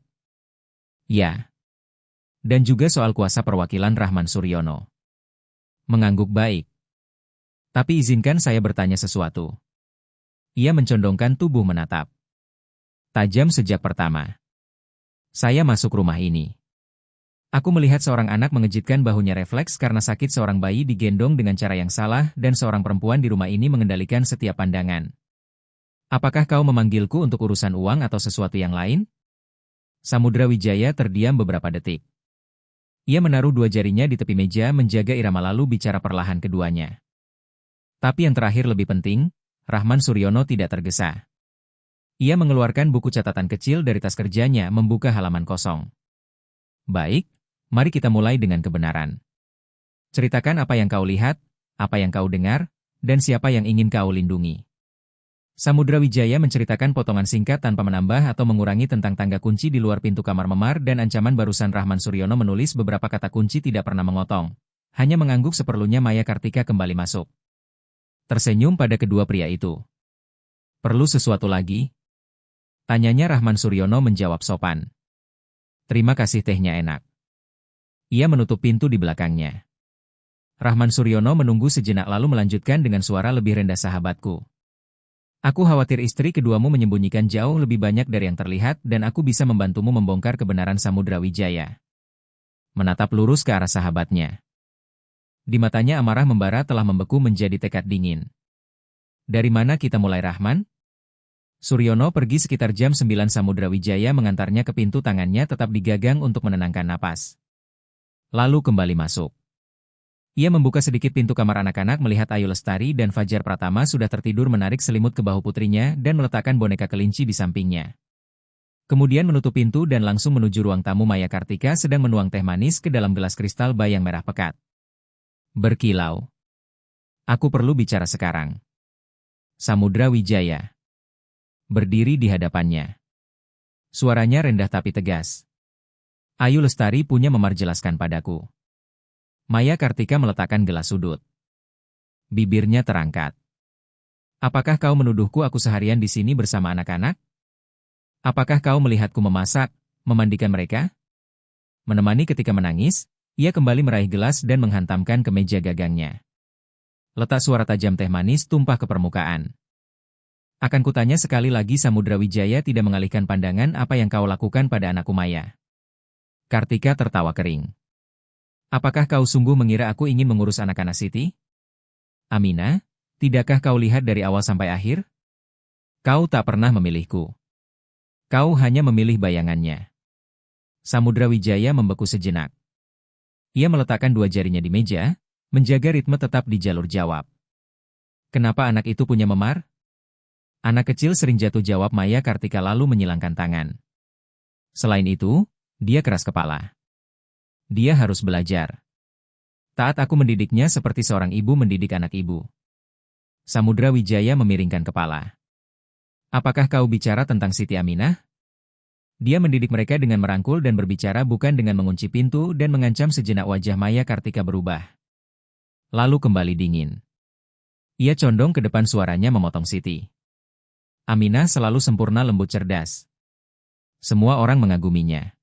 "Ya. Dan juga soal kuasa perwakilan." Rahman Suryono mengangguk baik. "Tapi izinkan saya bertanya sesuatu." Ia mencondongkan tubuh menatap tajam. "Sejak pertama saya masuk rumah ini, aku melihat seorang anak mengejutkan. Bahunya refleks karena sakit, seorang bayi digendong dengan cara yang salah, dan seorang perempuan di rumah ini mengendalikan setiap pandangan. Apakah kau memanggilku untuk urusan uang atau sesuatu yang lain?" Samudra Wijaya terdiam beberapa detik. Ia menaruh dua jarinya di tepi meja menjaga irama lalu bicara perlahan keduanya. "Tapi yang terakhir lebih penting." Rahman Suryono tidak tergesa. Ia mengeluarkan buku catatan kecil dari tas kerjanya, membuka halaman kosong. "Baik, mari kita mulai dengan kebenaran. Ceritakan apa yang kau lihat, apa yang kau dengar, dan siapa yang ingin kau lindungi." Samudra Wijaya menceritakan potongan singkat tanpa menambah atau mengurangi tentang tangga kunci di luar pintu kamar memar dan ancaman barusan. Rahman Suryono menulis beberapa kata kunci, tidak pernah memotong. Hanya mengangguk seperlunya. Maya Kartika kembali masuk. Tersenyum pada kedua pria itu. "Perlu sesuatu lagi?" tanyanya. Rahman Suryono menjawab sopan. "Terima kasih, tehnya enak." Ia menutup pintu di belakangnya. Rahman Suryono menunggu sejenak lalu melanjutkan dengan suara lebih rendah. "Sahabatku, aku khawatir istri keduamu menyembunyikan jauh lebih banyak dari yang terlihat, dan aku bisa membantumu membongkar kebenaran." Samudra Wijaya menatap lurus ke arah sahabatnya. Di matanya amarah membara telah membeku menjadi tekad dingin. "Dari mana kita mulai, Rahman?" Suryono pergi sekitar jam 9. Samudra Wijaya mengantarnya ke pintu, tangannya tetap digagang untuk menenangkan napas. Lalu kembali masuk. Ia membuka sedikit pintu kamar anak-anak, melihat Ayu Lestari dan Fajar Pratama sudah tertidur, menarik selimut ke bahu putrinya dan meletakkan boneka kelinci di sampingnya. Kemudian menutup pintu dan langsung menuju ruang tamu. Maya Kartika sedang menuang teh manis ke dalam gelas kristal bayang merah pekat. Berkilau. Aku perlu bicara sekarang. Samudra Wijaya berdiri di hadapannya. Suaranya rendah tapi tegas. Ayu Lestari punya memar, jelaskan padaku. Maya Kartika meletakkan gelas sudut. Bibirnya terangkat. Apakah kau menuduhku aku seharian di sini bersama anak-anak? Apakah kau melihatku memasak, memandikan mereka? Menemani ketika menangis, ia kembali meraih gelas dan menghantamkan ke meja gagangnya. Letak suara tajam teh manis tumpah ke permukaan. Akan kutanya sekali lagi. Samudra Wijaya tidak mengalihkan pandangan. Apa yang kau lakukan pada anakku Maya? Kartika tertawa kering. Apakah kau sungguh mengira aku ingin mengurus anak-anak Siti? Amina, tidakkah kau lihat dari awal sampai akhir? Kau tak pernah memilihku. Kau hanya memilih bayangannya. Samudra Wijaya membeku sejenak. Ia meletakkan dua jarinya di meja, menjaga ritme tetap di jalur jawab. Kenapa anak itu punya memar? Anak kecil sering jatuh, jawab Maya Kartika lalu menyilangkan tangan. Selain itu, dia keras kepala. Dia harus belajar. Taat aku mendidiknya seperti seorang ibu mendidik anak ibu. Samudra Wijaya memiringkan kepala. Apakah kau bicara tentang Siti Aminah? Dia mendidik mereka dengan merangkul dan berbicara, bukan dengan mengunci pintu dan mengancam. Sejenak wajah Maya Kartika berubah. Lalu kembali dingin. Ia condong ke depan, suaranya memotong. Siti Aminah selalu sempurna, lembut, cerdas. Semua orang mengaguminya.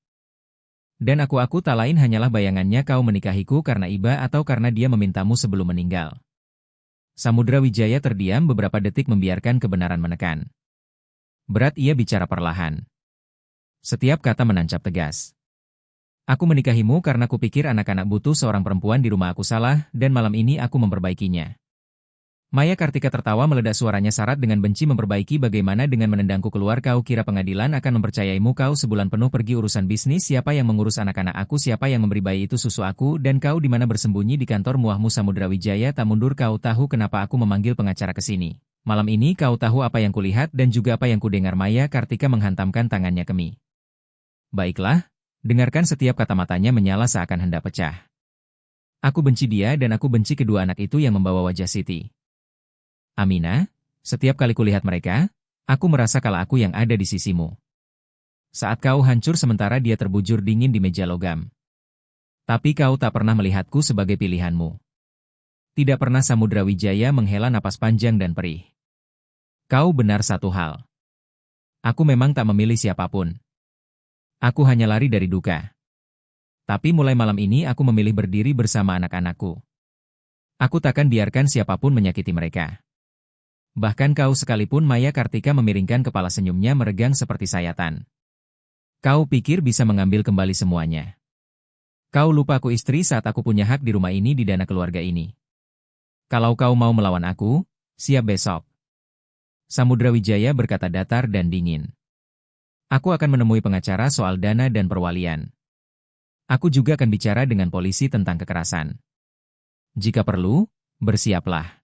Dan aku tak lain hanyalah bayangannya. Kau menikahiku karena iba atau karena dia memintamu sebelum meninggal? Samudra Wijaya terdiam beberapa detik, membiarkan kebenaran menekan. Berat ia bicara perlahan. Setiap kata menancap tegas. Aku menikahimu karena kupikir anak-anak butuh seorang perempuan di rumah. Aku salah, dan malam ini aku memperbaikinya. Maya Kartika tertawa meledak, suaranya syarat dengan benci. Memperbaiki bagaimana? Dengan menendangku keluar? Kau kira pengadilan akan mempercayaimu? Kau sebulan penuh pergi urusan bisnis. Siapa yang mengurus anak-anak aku? Siapa yang memberi bayi itu susu aku? Dan kau di mana? Bersembunyi di kantor muahmu. Samudra Wijaya tak mundur. Kau tahu kenapa aku memanggil pengacara ke sini? Malam ini kau tahu apa yang kulihat dan juga apa yang kudengar. Maya Kartika menghantamkan tangannya ke mie. Baiklah, dengarkan. Setiap kata matanya menyala seakan hendak pecah. Aku benci dia dan aku benci kedua anak itu yang membawa wajah Siti Aminah. Setiap kali kulihat mereka, aku merasa kalau aku yang ada di sisimu. Saat kau hancur sementara dia terbujur dingin di meja logam. Tapi kau tak pernah melihatku sebagai pilihanmu. Tidak pernah. Samudra Wijaya menghela napas panjang dan perih. Kau benar satu hal. Aku memang tak memilih siapapun. Aku hanya lari dari duka. Tapi mulai malam ini aku memilih berdiri bersama anak-anakku. Aku takkan biarkan siapapun menyakiti mereka. Bahkan kau sekalipun. Maya Kartika memiringkan kepala, senyumnya meregang seperti sayatan. Kau pikir bisa mengambil kembali semuanya? Kau lupa aku istri saat aku punya hak di rumah ini, di dana keluarga ini. Kalau kau mau melawan aku, siap besok. Samudra Wijaya berkata datar dan dingin. Aku akan menemui pengacara soal dana dan perwalian. Aku juga akan bicara dengan polisi tentang kekerasan. Jika perlu, bersiaplah.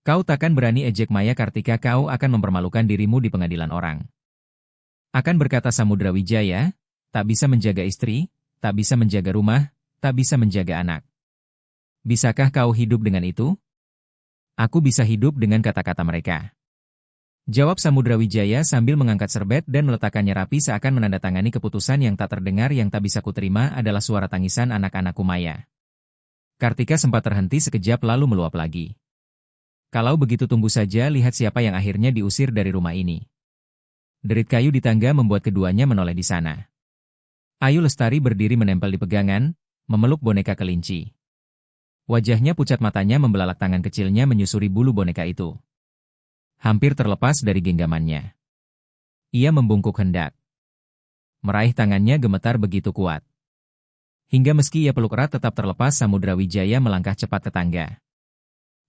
Kau takkan berani ejek Maya Kartika. Kau akan mempermalukan dirimu di pengadilan orang. Akan berkata Samudra Wijaya, tak bisa menjaga istri, tak bisa menjaga rumah, tak bisa menjaga anak. Bisakah kau hidup dengan itu? Aku bisa hidup dengan kata-kata mereka. Jawab Samudra Wijaya sambil mengangkat serbet dan meletakkannya rapi seakan menandatangani keputusan. Yang tak terdengar, yang tak bisa kuterima adalah suara tangisan anak-anakku Maya. Kartika sempat terhenti sekejap lalu meluap lagi. Kalau begitu tunggu saja lihat siapa yang akhirnya diusir dari rumah ini. Derit kayu di tangga membuat keduanya menoleh di sana. Ayu Lestari berdiri menempel di pegangan, memeluk boneka kelinci. Wajahnya pucat, matanya membelalak, tangan kecilnya menyusuri bulu boneka itu. Hampir terlepas dari genggamannya. Ia membungkuk hendak meraih tangannya, gemetar begitu kuat. Hingga meski ia peluk erat tetap terlepas. Samudra Wijaya melangkah cepat ke tangga.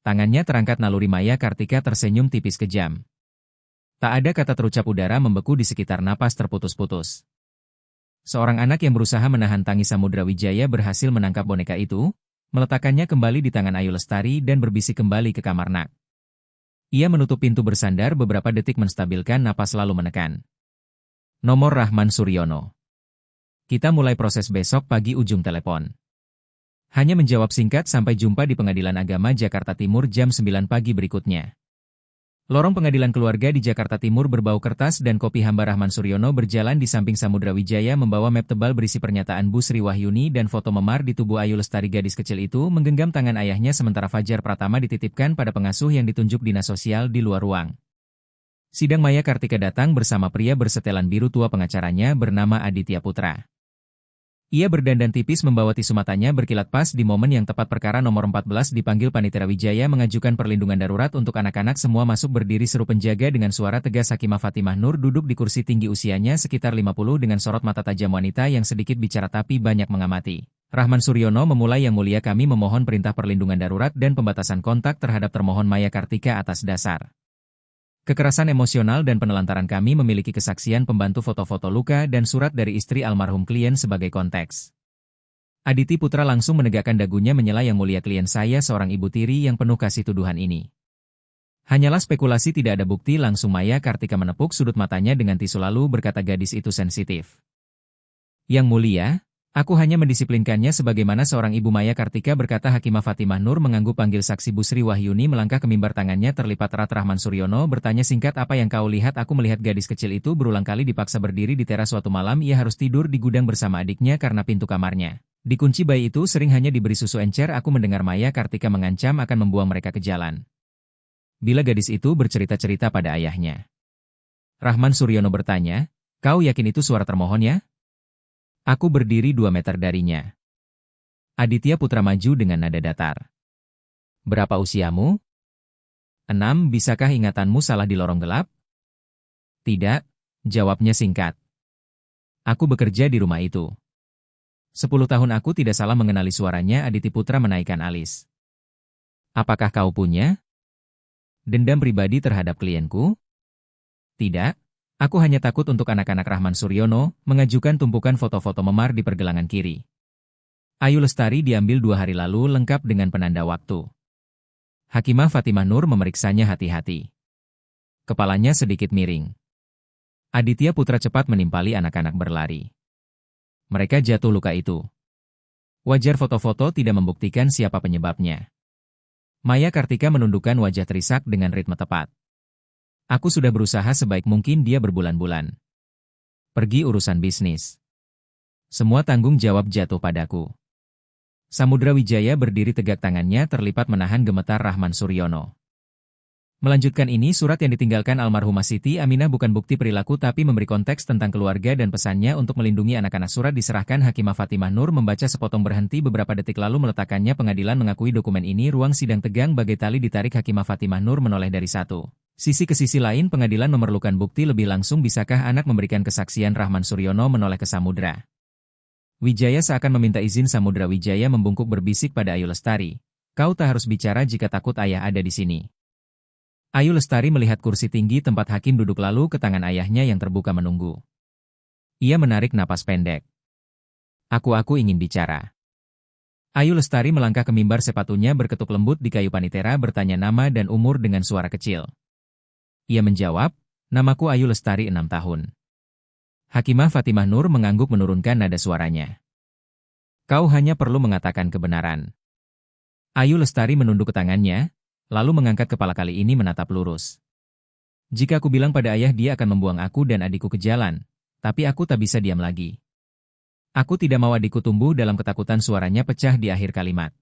Tangannya terangkat, naluri Maya Kartika tersenyum tipis kejam. Tak ada kata terucap, udara membeku di sekitar napas terputus-putus. Seorang anak yang berusaha menahan tangis Samudra Wijaya berhasil menangkap boneka itu, meletakkannya kembali di tangan Ayu Lestari dan berbisik kembali ke kamar Nak. Ia menutup pintu, bersandar beberapa detik menstabilkan napas lalu menekan nomor Rahman Suryono. Kita mulai proses besok pagi, ujung telepon. Hanya menjawab singkat, sampai jumpa di Pengadilan Agama Jakarta Timur jam 9 pagi berikutnya. Lorong pengadilan keluarga di Jakarta Timur berbau kertas dan kopi. Hamba Rahman Suryono berjalan di samping Samudra Wijaya membawa map tebal berisi pernyataan Bu Sri Wahyuni dan foto memar di tubuh Ayu Lestari. Gadis kecil itu menggenggam tangan ayahnya sementara Fajar Pratama dititipkan pada pengasuh yang ditunjuk dinas sosial di luar ruang. Sidang Maya Kartika datang bersama pria bersetelan biru tua, pengacaranya bernama Aditya Putra. Ia berdandan tipis membawa tisu, matanya berkilat pas di momen yang tepat perkara nomor 14 dipanggil. Panitera Wijaya mengajukan perlindungan darurat untuk anak-anak. Semua masuk, berdiri, seru penjaga dengan suara tegas. Hakimah Fatimah Nur duduk di kursi tinggi, usianya sekitar 50, dengan sorot mata tajam wanita yang sedikit bicara tapi banyak mengamati. Rahman Suryono memulai. Yang mulia, kami memohon perintah perlindungan darurat dan pembatasan kontak terhadap termohon Maya Kartika atas dasar kekerasan emosional dan penelantaran. Kami memiliki kesaksian pembantu, foto-foto luka, dan surat dari istri almarhum klien sebagai konteks. Aditi Putra langsung menegakkan dagunya menyela. Yang mulia, klien saya seorang ibu tiri yang penuh kasih. Tuduhan ini hanyalah spekulasi, tidak ada bukti. Langsung Maya Kartika menepuk sudut matanya dengan tisu lalu berkata, gadis itu sensitif. Yang mulia, aku hanya mendisiplinkannya sebagaimana seorang ibu. Maya Kartika berkata. Hakimah Fatimah Nur mengangguk. Panggil saksi. Bu Sri Wahyuni melangkah ke mimbar, tangannya terlipat erat. Rahman Suryono bertanya singkat, apa yang kau lihat? Aku melihat gadis kecil itu berulang kali dipaksa berdiri di teras. Suatu malam ia harus tidur di gudang bersama adiknya karena pintu kamarnya dikunci. Bayi itu sering hanya diberi susu encer. Aku mendengar Maya Kartika mengancam akan membuang mereka ke jalan bila gadis itu bercerita-cerita pada ayahnya. Rahman Suryono bertanya, kau yakin itu suara termohon ya? Aku berdiri 2 meter darinya. Aditya Putra maju dengan nada datar. Berapa usiamu? 6. Bisakah ingatanmu salah di lorong gelap? Tidak, jawabnya singkat. Aku bekerja di rumah itu. 10 tahun. Aku tidak salah mengenali suaranya. Aditya Putra menaikkan alis. Apakah kau punya dendam pribadi terhadap klienku? Tidak. Aku hanya takut untuk anak-anak. Rahman Suryono mengajukan tumpukan foto-foto memar di pergelangan kiri. Ayu Lestari diambil 2 hari lalu, lengkap dengan penanda waktu. Hakimah Fatimah Nur memeriksanya hati-hati. Kepalanya sedikit miring. Aditya Putra cepat menimpali anak-anak berlari. Mereka jatuh luka itu. Wajar foto-foto tidak membuktikan siapa penyebabnya. Maya Kartika menundukkan wajah terisak dengan ritme tepat. Aku sudah berusaha sebaik mungkin. Dia berbulan-bulan pergi urusan bisnis. Semua tanggung jawab jatuh padaku. Samudra Wijaya berdiri tegak, tangannya terlipat menahan gemetar. Rahman Suryono melanjutkan, ini surat yang ditinggalkan almarhumah Siti Aminah bukan bukti perilaku tapi memberi konteks tentang keluarga dan pesannya untuk melindungi anak-anak. Surat diserahkan. Hakimah Fatimah Nur membaca sepotong, berhenti beberapa detik lalu meletakkannya. Pengadilan mengakui dokumen ini. Ruang sidang tegang bagai tali ditarik. Hakimah Fatimah Nur menoleh dari satu sisi ke sisi lain. Pengadilan memerlukan bukti lebih langsung. Bisakah anak memberikan kesaksian? Rahman Suryono menoleh ke Samudra Wijaya seakan meminta izin. Samudra Wijaya membungkuk berbisik pada Ayu Lestari. Kau tak harus bicara jika takut ayah ada di sini. Ayu Lestari melihat kursi tinggi tempat hakim duduk lalu ke tangan ayahnya yang terbuka menunggu. Ia menarik napas pendek. Aku ingin bicara. Ayu Lestari melangkah ke mimbar, sepatunya berketuk lembut di kayu. Panitera bertanya nama dan umur dengan suara kecil. Ia menjawab, namaku Ayu Lestari, 6 tahun. Hakimah Fatimah Nur mengangguk menurunkan nada suaranya. Kau hanya perlu mengatakan kebenaran. Ayu Lestari menunduk ke tangannya, lalu mengangkat kepala, kali ini menatap lurus. Jika aku bilang pada ayah, dia akan membuang aku dan adikku ke jalan, tapi aku tak bisa diam lagi. Aku tidak mau adikku tumbuh dalam ketakutan. Suaranya pecah di akhir kalimat.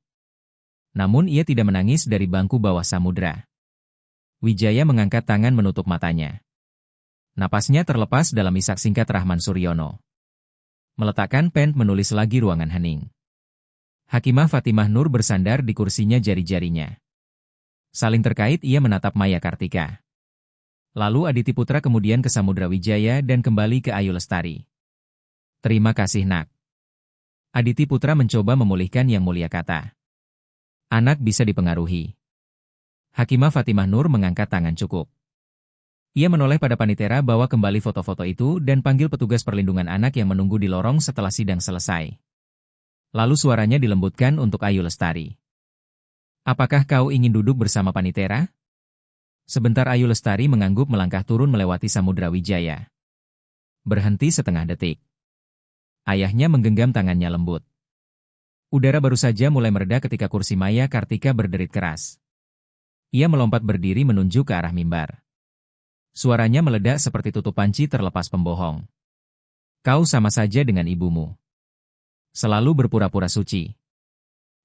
Namun ia tidak menangis. Dari bangku bawah Samudra Wijaya mengangkat tangan menutup matanya. Napasnya terlepas dalam isak singkat. Rahman Suryono meletakkan pen, menulis lagi. Ruangan hening. Hakimah Fatimah Nur bersandar di kursinya, jari-jarinya saling terkait. Ia menatap Maya Kartika. Lalu Aditya Putra, kemudian ke Samudra Wijaya dan kembali ke Ayu Lestari. Terima kasih, Nak. Aditya Putra mencoba memulihkan. Yang mulia, kata. Anak bisa dipengaruhi. Hakimah Fatimah Nur mengangkat tangan, cukup. Ia menoleh pada Panitera bawa kembali foto-foto itu dan panggil petugas perlindungan anak yang menunggu di lorong setelah sidang selesai. Lalu suaranya dilembutkan untuk Ayu Lestari. Apakah kau ingin duduk bersama Panitera? Sebentar Ayu Lestari mengangguk melangkah turun melewati Samudra Wijaya. Berhenti setengah detik. Ayahnya menggenggam tangannya lembut. Udara baru saja mulai mereda ketika kursi Maya Kartika berderit keras. Ia melompat berdiri menunjuk ke arah mimbar. Suaranya meledak seperti tutup panci terlepas pembohong. Kau sama saja dengan ibumu. Selalu berpura-pura suci.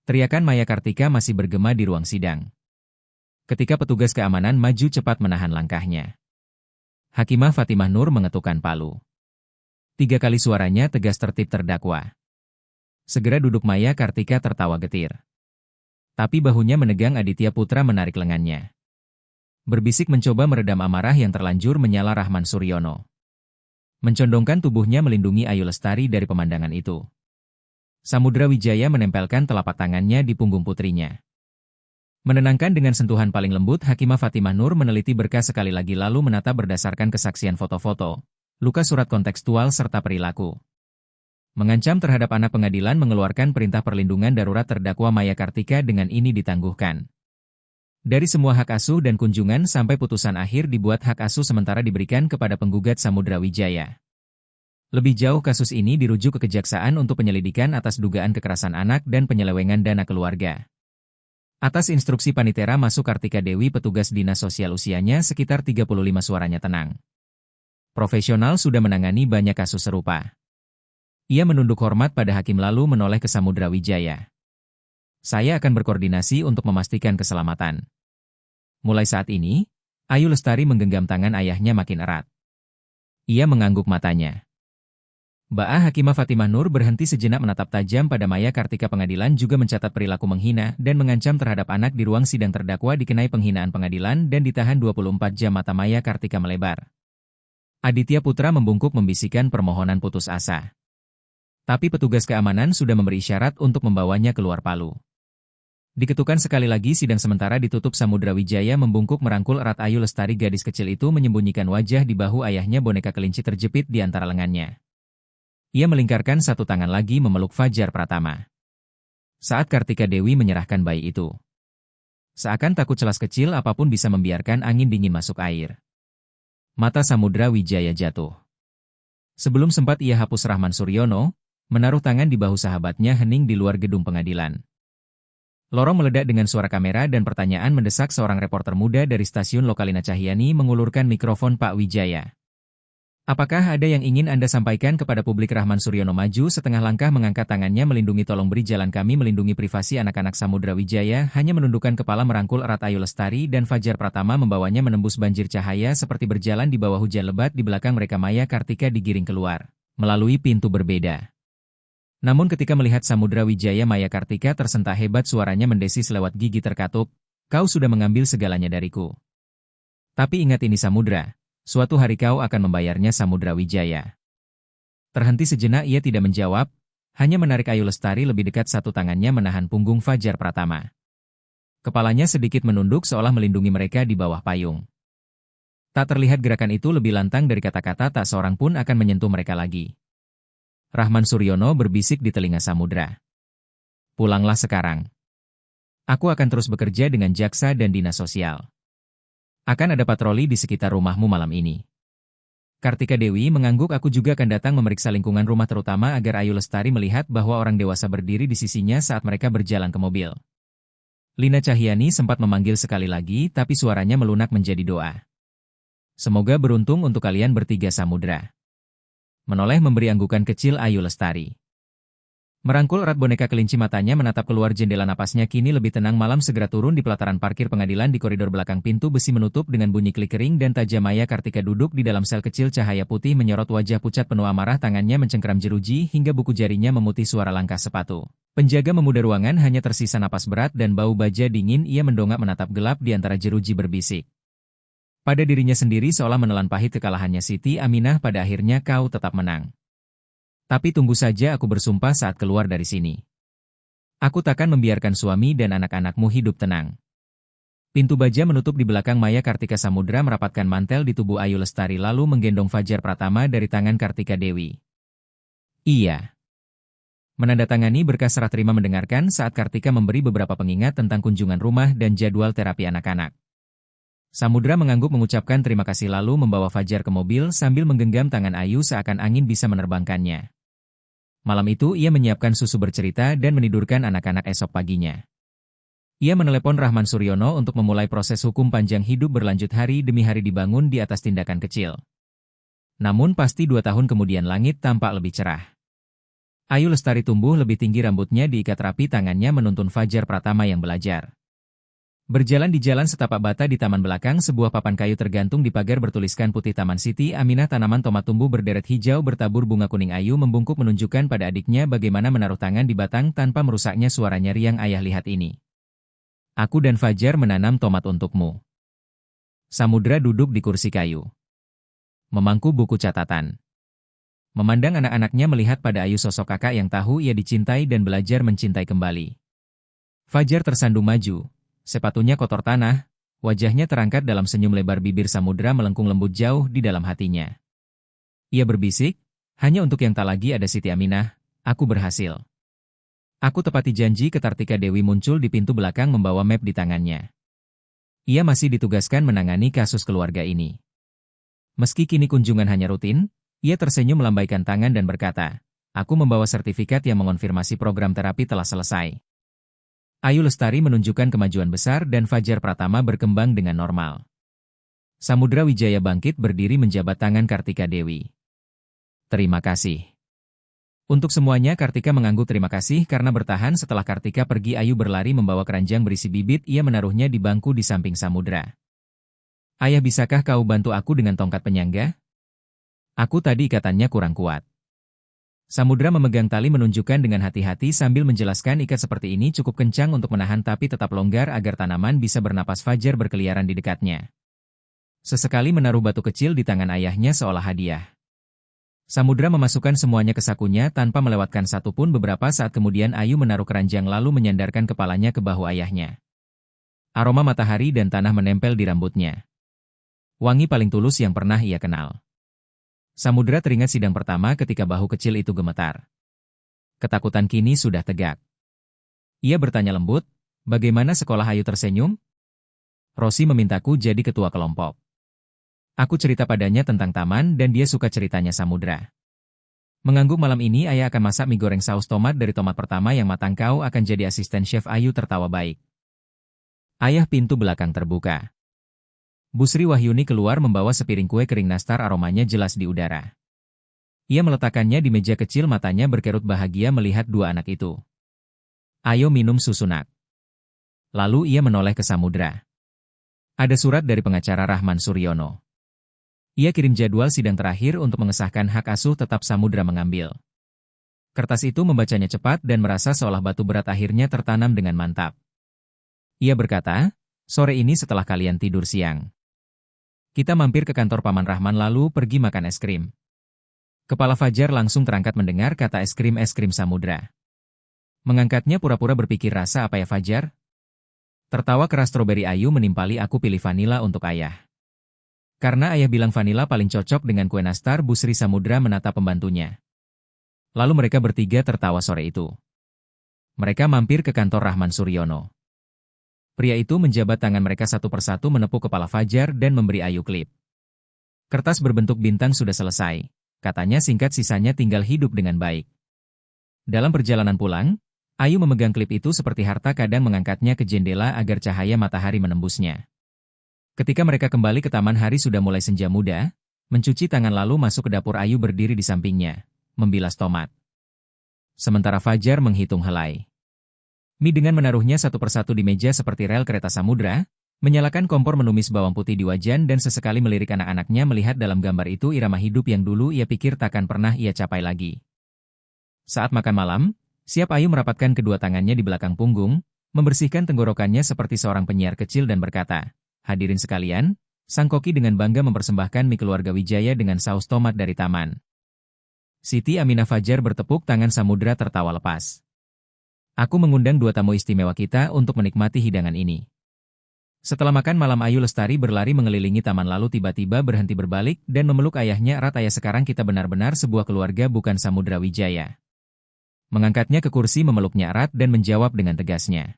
Teriakan Maya Kartika masih bergema di ruang sidang. Ketika petugas keamanan maju cepat menahan langkahnya. Hakimah Fatimah Nur mengetukkan palu. 3 kali suaranya tegas tertib terdakwa. Segera duduk Maya Kartika tertawa getir. Tapi bahunya menegang Aditya Putra menarik lengannya. Berbisik mencoba meredam amarah yang terlanjur menyala Rahman Suryono. Mencondongkan tubuhnya melindungi Ayu Lestari dari pemandangan itu. Samudra Wijaya menempelkan telapak tangannya di punggung putrinya. Menenangkan dengan sentuhan paling lembut, Hakimah Fatimah Nur meneliti berkas sekali lagi lalu menata berdasarkan kesaksian foto-foto, luka surat kontekstual serta perilaku. Mengancam terhadap anak pengadilan mengeluarkan perintah perlindungan darurat terdakwa Maya Kartika dengan ini ditangguhkan. Dari semua hak asuh dan kunjungan sampai putusan akhir dibuat hak asuh sementara diberikan kepada penggugat Samudra Wijaya. Lebih jauh kasus ini dirujuk ke kejaksaan untuk penyelidikan atas dugaan kekerasan anak dan penyelewengan dana keluarga. Atas instruksi Panitera masuk Kartika Dewi petugas dinas sosial usianya sekitar 35 suaranya tenang. Profesional sudah menangani banyak kasus serupa. Ia menunduk hormat pada hakim lalu menoleh ke Samudra Wijaya. Saya akan berkoordinasi untuk memastikan keselamatan. Mulai saat ini, Ayu Lestari menggenggam tangan ayahnya makin erat. Ia mengangguk matanya. Ba'ah Hakimah Fatimah Nur berhenti sejenak menatap tajam pada Maya Kartika. Pengadilan juga mencatat perilaku menghina dan mengancam terhadap anak di ruang sidang. Terdakwa dikenai penghinaan pengadilan dan ditahan 24 jam. Mata Maya Kartika melebar. Aditya Putra membungkuk membisikkan permohonan putus asa. Tapi petugas keamanan sudah memberi isyarat untuk membawanya keluar palu. Diketukan sekali lagi sidang sementara ditutup. Samudra Wijaya membungkuk merangkul erat Ayu Lestari. Gadis kecil itu menyembunyikan wajah di bahu ayahnya, boneka kelinci terjepit di antara lengannya. Ia melingkarkan satu tangan lagi memeluk Fajar Pratama. Saat Kartika Dewi menyerahkan bayi itu. Seakan takut celas kecil apapun bisa membiarkan angin dingin masuk air. Mata Samudra Wijaya jatuh. Sebelum sempat ia hapus Rahman Suryono, menaruh tangan di bahu sahabatnya hening di luar gedung pengadilan. Lorong meledak dengan suara kamera dan pertanyaan mendesak. Seorang reporter muda dari stasiun Lokalina Cahyani mengulurkan mikrofon. Pak Wijaya. Apakah ada yang ingin Anda sampaikan kepada publik? Rahman Suryono maju setengah langkah mengangkat tangannya melindungi. Tolong beri jalan kami melindungi privasi anak-anak. Samudra Wijaya hanya menundukkan kepala merangkul erat Ayu Lestari dan Fajar Pratama membawanya menembus banjir cahaya seperti berjalan di bawah hujan lebat. Di belakang mereka Maya Kartika digiring keluar melalui pintu berbeda. Namun ketika melihat Samudra Wijaya, Maya Kartika tersentak hebat, suaranya mendesis lewat gigi terkatup, "Kau sudah mengambil segalanya dariku. Tapi ingat ini Samudra, suatu hari kau akan membayarnya." Samudra Wijaya terhenti sejenak, ia tidak menjawab, hanya menarik Ayu Lestari lebih dekat. Satu tangannya menahan punggung Fajar Pratama. Kepalanya sedikit menunduk seolah melindungi mereka di bawah payung. Tak terlihat gerakan itu lebih lantang dari kata-kata, tak seorang pun akan menyentuh mereka lagi. Rahman Suryono berbisik di telinga Samudra. "Pulanglah sekarang. Aku akan terus bekerja dengan jaksa dan dinas sosial. Akan ada patroli di sekitar rumahmu malam ini." Kartika Dewi mengangguk. "Aku juga akan datang memeriksa lingkungan rumah terutama agar Ayu Lestari melihat bahwa orang dewasa berdiri di sisinya saat mereka berjalan ke mobil." Lina Cahyani sempat memanggil sekali lagi tapi suaranya melunak menjadi doa. "Semoga beruntung untuk kalian bertiga." Samudra menoleh memberi anggukan kecil Ayu Lestari. Merangkul erat boneka kelinci, matanya menatap keluar jendela. Napasnya kini lebih tenang. Malam segera turun di pelataran parkir pengadilan. Di koridor belakang pintu besi menutup dengan bunyi klik kering dan tajam. Maya Kartika duduk di dalam sel kecil. Cahaya putih menyorot wajah pucat penuh amarah. Tangannya mencengkeram jeruji hingga buku jarinya memutih. Suara langkah sepatu penjaga memudah ruangan, hanya tersisa napas berat dan bau baja dingin. Ia mendongak menatap gelap di antara jeruji, berbisik pada dirinya sendiri seolah menelan pahit kekalahannya. "Siti Aminah, pada akhirnya kau tetap menang. Tapi tunggu saja, aku bersumpah saat keluar dari sini. Aku takkan membiarkan suami dan anak-anakmu hidup tenang." Pintu baja menutup di belakang Maya. Kartika Samudra merapatkan mantel di tubuh Ayu Lestari lalu menggendong Fajar Pratama dari tangan Kartika Dewi. Iya. Menandatangani berkas serah terima mendengarkan saat Kartika memberi beberapa pengingat tentang kunjungan rumah dan jadwal terapi anak-anak. Samudra mengangguk mengucapkan terima kasih lalu membawa Fajar ke mobil sambil menggenggam tangan Ayu seakan angin bisa menerbangkannya. Malam itu ia menyiapkan susu bercerita dan menidurkan anak-anak esok paginya. Ia menelepon Rahman Suryono untuk memulai proses hukum panjang hidup berlanjut hari demi hari dibangun di atas tindakan kecil. Namun pasti 2 tahun kemudian langit tampak lebih cerah. Ayu Lestari tumbuh lebih tinggi, rambutnya diikat rapi, tangannya menuntun Fajar Pratama yang belajar. Berjalan di jalan setapak bata di taman belakang, sebuah papan kayu tergantung di pagar bertuliskan Putih Taman Siti Aminah. Tanaman tomat tumbuh berderet hijau bertabur bunga kuning. Ayu membungkuk menunjukkan pada adiknya bagaimana menaruh tangan di batang tanpa merusaknya. Suaranya riang, "Ayah, lihat ini. Aku dan Fajar menanam tomat untukmu." Samudra duduk di kursi kayu, memangku buku catatan. Memandang anak-anaknya, melihat pada Ayu sosok kakak yang tahu ia dicintai dan belajar mencintai kembali. Fajar tersandung maju, sepatunya kotor tanah, wajahnya terangkat dalam senyum lebar. Bibir Samudra melengkung lembut jauh di dalam hatinya. Ia berbisik, "Hanya untuk yang tak lagi ada Siti Aminah, aku berhasil. Aku tepati janji." Kartika Dewi muncul di pintu belakang membawa map di tangannya. Ia masih ditugaskan menangani kasus keluarga ini. Meski kini kunjungan hanya rutin, ia tersenyum melambaikan tangan dan berkata, "Aku membawa sertifikat yang mengonfirmasi program terapi telah selesai." Ayu Lestari menunjukkan kemajuan besar dan Fajar Pratama berkembang dengan normal. Samudra Wijaya bangkit berdiri menjabat tangan Kartika Dewi. "Terima kasih." Untuk semuanya Kartika mengangguk terima kasih karena bertahan. Setelah Kartika pergi, Ayu berlari membawa keranjang berisi bibit. Ia menaruhnya di bangku di samping Samudra. "Ayah, bisakah kau bantu aku dengan tongkat penyangga? Aku tadi ikatannya kurang kuat." Samudra memegang tali menunjukkan dengan hati-hati sambil menjelaskan, "Ikat seperti ini cukup kencang untuk menahan tapi tetap longgar agar tanaman bisa bernapas." Fajar berkeliaran di dekatnya. Sesekali menaruh batu kecil di tangan ayahnya seolah hadiah. Samudra memasukkan semuanya ke sakunya tanpa melewatkan satu pun. Beberapa saat kemudian Ayu menaruh keranjang lalu menyandarkan kepalanya ke bahu ayahnya. Aroma matahari dan tanah menempel di rambutnya. Wangi paling tulus yang pernah ia kenal. Samudra teringat sidang pertama ketika bahu kecil itu gemetar. Ketakutan kini sudah tegak. Ia bertanya lembut, "Bagaimana sekolah?" Ayu tersenyum. "Rosi memintaku jadi ketua kelompok. Aku cerita padanya tentang taman dan dia suka ceritanya." Samudra mengangguk. "Malam ini ayah akan masak mie goreng saus tomat dari tomat pertama yang matang. Kau akan jadi asisten chef." Ayu tertawa baik. Ayah pintu belakang terbuka. Bu Sri Wahyuni keluar membawa sepiring kue kering nastar, aromanya jelas di udara. Ia meletakkannya di meja kecil, matanya berkerut bahagia melihat dua anak itu. "Ayo minum susu, nak." Lalu ia menoleh ke Samudra. "Ada surat dari pengacara Rahman Suryono. Ia kirim jadwal sidang terakhir untuk mengesahkan hak asuh tetap." Samudra mengambil kertas itu, membacanya cepat dan merasa seolah batu berat akhirnya tertanam dengan mantap. Ia berkata, "Sore ini setelah kalian tidur siang, kita mampir ke kantor Paman Rahman lalu pergi makan es krim." Kepala Fajar langsung terangkat mendengar kata es krim Samudra. Mengangkatnya pura-pura berpikir, "Rasa apa ya Fajar?" Tertawa keras stroberi Ayu menimpali, "Aku pilih vanila untuk ayah. Karena ayah bilang vanila paling cocok dengan kue nastar." Bu Sri Samudra menatap pembantunya. Lalu mereka bertiga tertawa. Sore itu mereka mampir ke kantor Rahman Suryono. Pria itu menjabat tangan mereka satu persatu, menepuk kepala Fajar dan memberi Ayu klip. "Kertas berbentuk bintang sudah selesai," katanya singkat, "sisanya tinggal hidup dengan baik." Dalam perjalanan pulang, Ayu memegang klip itu seperti harta, kadang mengangkatnya ke jendela agar cahaya matahari menembusnya. Ketika mereka kembali ke taman, hari sudah mulai senja muda. Mencuci tangan lalu masuk ke dapur, Ayu berdiri di sampingnya, membilas tomat. Sementara Fajar menghitung helai mie dengan menaruhnya satu persatu di meja seperti rel kereta. Samudra menyalakan kompor, menumis bawang putih di wajan dan sesekali melirik anak-anaknya. Melihat dalam gambar itu irama hidup yang dulu ia pikir takkan pernah ia capai lagi. Saat makan malam, siap Ayu merapatkan kedua tangannya di belakang punggung, membersihkan tenggorokannya seperti seorang penyiar kecil dan berkata, "Hadirin sekalian, sang koki dengan bangga mempersembahkan mie keluarga Wijaya dengan saus tomat dari taman." Siti Aminah. Fajar bertepuk tangan. Samudra tertawa lepas. "Aku mengundang 2 tamu istimewa kita untuk menikmati hidangan ini." Setelah makan malam Ayu Lestari berlari mengelilingi taman lalu tiba-tiba berhenti berbalik dan memeluk ayahnya erat. Ayah, sekarang kita benar-benar sebuah keluarga, bukan Samudra Wijaya. Mengangkatnya ke kursi, memeluknya erat dan menjawab dengan tegasnya.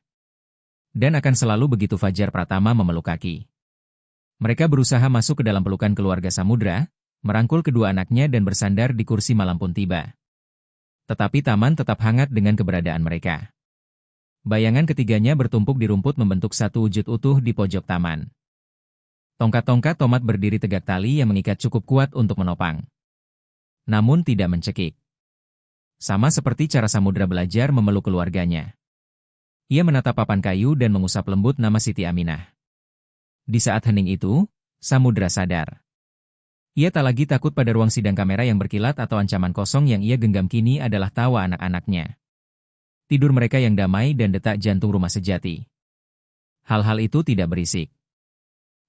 Dan akan selalu begitu, Fajar Pratama memeluk kaki. Mereka berusaha masuk ke dalam pelukan keluarga Samudra, merangkul kedua anaknya dan bersandar di kursi. Malam pun tiba. Tetapi taman tetap hangat dengan keberadaan mereka. Bayangan ketiganya bertumpuk di rumput membentuk satu wujud utuh di pojok taman. Tongkat-tongkat tomat berdiri tegak, tali yang mengikat cukup kuat untuk menopang. Namun tidak mencekik. Sama seperti cara Samudra belajar memeluk keluarganya. Ia menatap papan kayu dan mengusap lembut nama Siti Aminah. Di saat hening itu, Samudra sadar. Ia tak lagi takut pada ruang sidang kamera yang berkilat atau ancaman kosong yang ia genggam. Kini adalah tawa anak-anaknya. Tidur mereka yang damai dan detak jantung rumah sejati. Hal-hal itu tidak berisik.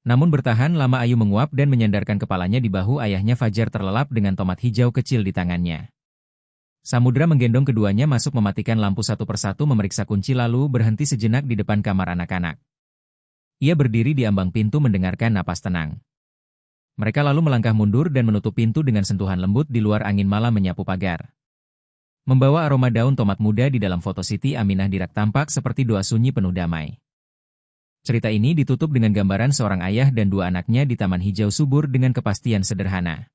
Namun bertahan lama Ayu menguap dan menyandarkan kepalanya di bahu ayahnya. Fajar terlelap dengan tomat hijau kecil di tangannya. Samudra menggendong keduanya masuk, mematikan lampu satu persatu, memeriksa kunci lalu berhenti sejenak di depan kamar anak-anak. Ia berdiri di ambang pintu mendengarkan napas tenang. Mereka lalu melangkah mundur dan menutup pintu dengan sentuhan lembut. Di luar angin malam menyapu pagar. Membawa aroma daun tomat muda di dalam foto Siti Aminah di rak tampak seperti doa sunyi penuh damai. Cerita ini ditutup dengan gambaran seorang ayah dan dua anaknya di taman hijau subur dengan kepastian sederhana.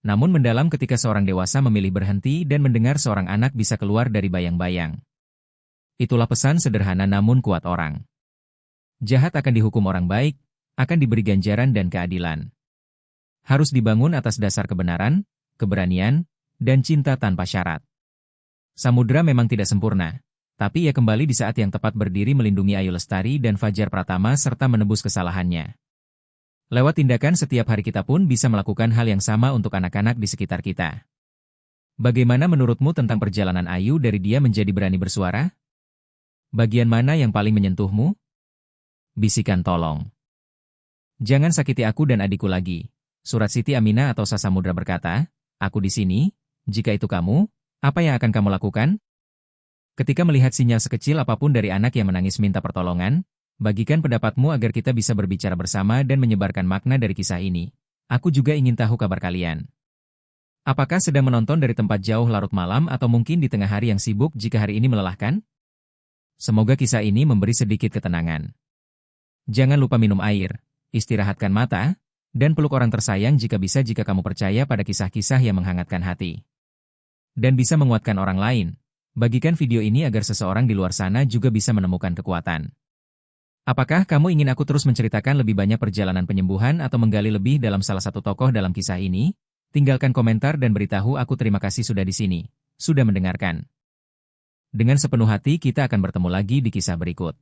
Namun mendalam ketika seorang dewasa memilih berhenti dan mendengar seorang anak bisa keluar dari bayang-bayang. Itulah pesan sederhana namun kuat orang. Jahat akan dihukum orang baik, akan diberi ganjaran dan keadilan. Harus dibangun atas dasar kebenaran, keberanian, dan cinta tanpa syarat. Samudra memang tidak sempurna, tapi ia kembali di saat yang tepat, berdiri melindungi Ayu Lestari dan Fajar Pratama serta menebus kesalahannya. Lewat tindakan setiap hari kita pun bisa melakukan hal yang sama untuk anak-anak di sekitar kita. Bagaimana menurutmu tentang perjalanan Ayu dari dia menjadi berani bersuara? Bagian mana yang paling menyentuhmu? Bisikan tolong. Jangan sakiti aku dan adikku lagi. Surat Siti Aminah atau Samudra berkata, aku di sini, jika itu kamu, apa yang akan kamu lakukan? Ketika melihat sinyal sekecil apapun dari anak yang menangis minta pertolongan, bagikan pendapatmu agar kita bisa berbicara bersama dan menyebarkan makna dari kisah ini. Aku juga ingin tahu kabar kalian. Apakah sedang menonton dari tempat jauh larut malam atau mungkin di tengah hari yang sibuk jika hari ini melelahkan? Semoga kisah ini memberi sedikit ketenangan. Jangan lupa minum air, istirahatkan mata, dan peluk orang tersayang jika bisa, jika kamu percaya pada kisah-kisah yang menghangatkan hati. Dan bisa menguatkan orang lain. Bagikan video ini agar seseorang di luar sana juga bisa menemukan kekuatan. Apakah kamu ingin aku terus menceritakan lebih banyak perjalanan penyembuhan atau menggali lebih dalam salah satu tokoh dalam kisah ini? Tinggalkan komentar dan beritahu aku. Terima kasih sudah di sini, sudah mendengarkan. Dengan sepenuh hati kita akan bertemu lagi di kisah berikut.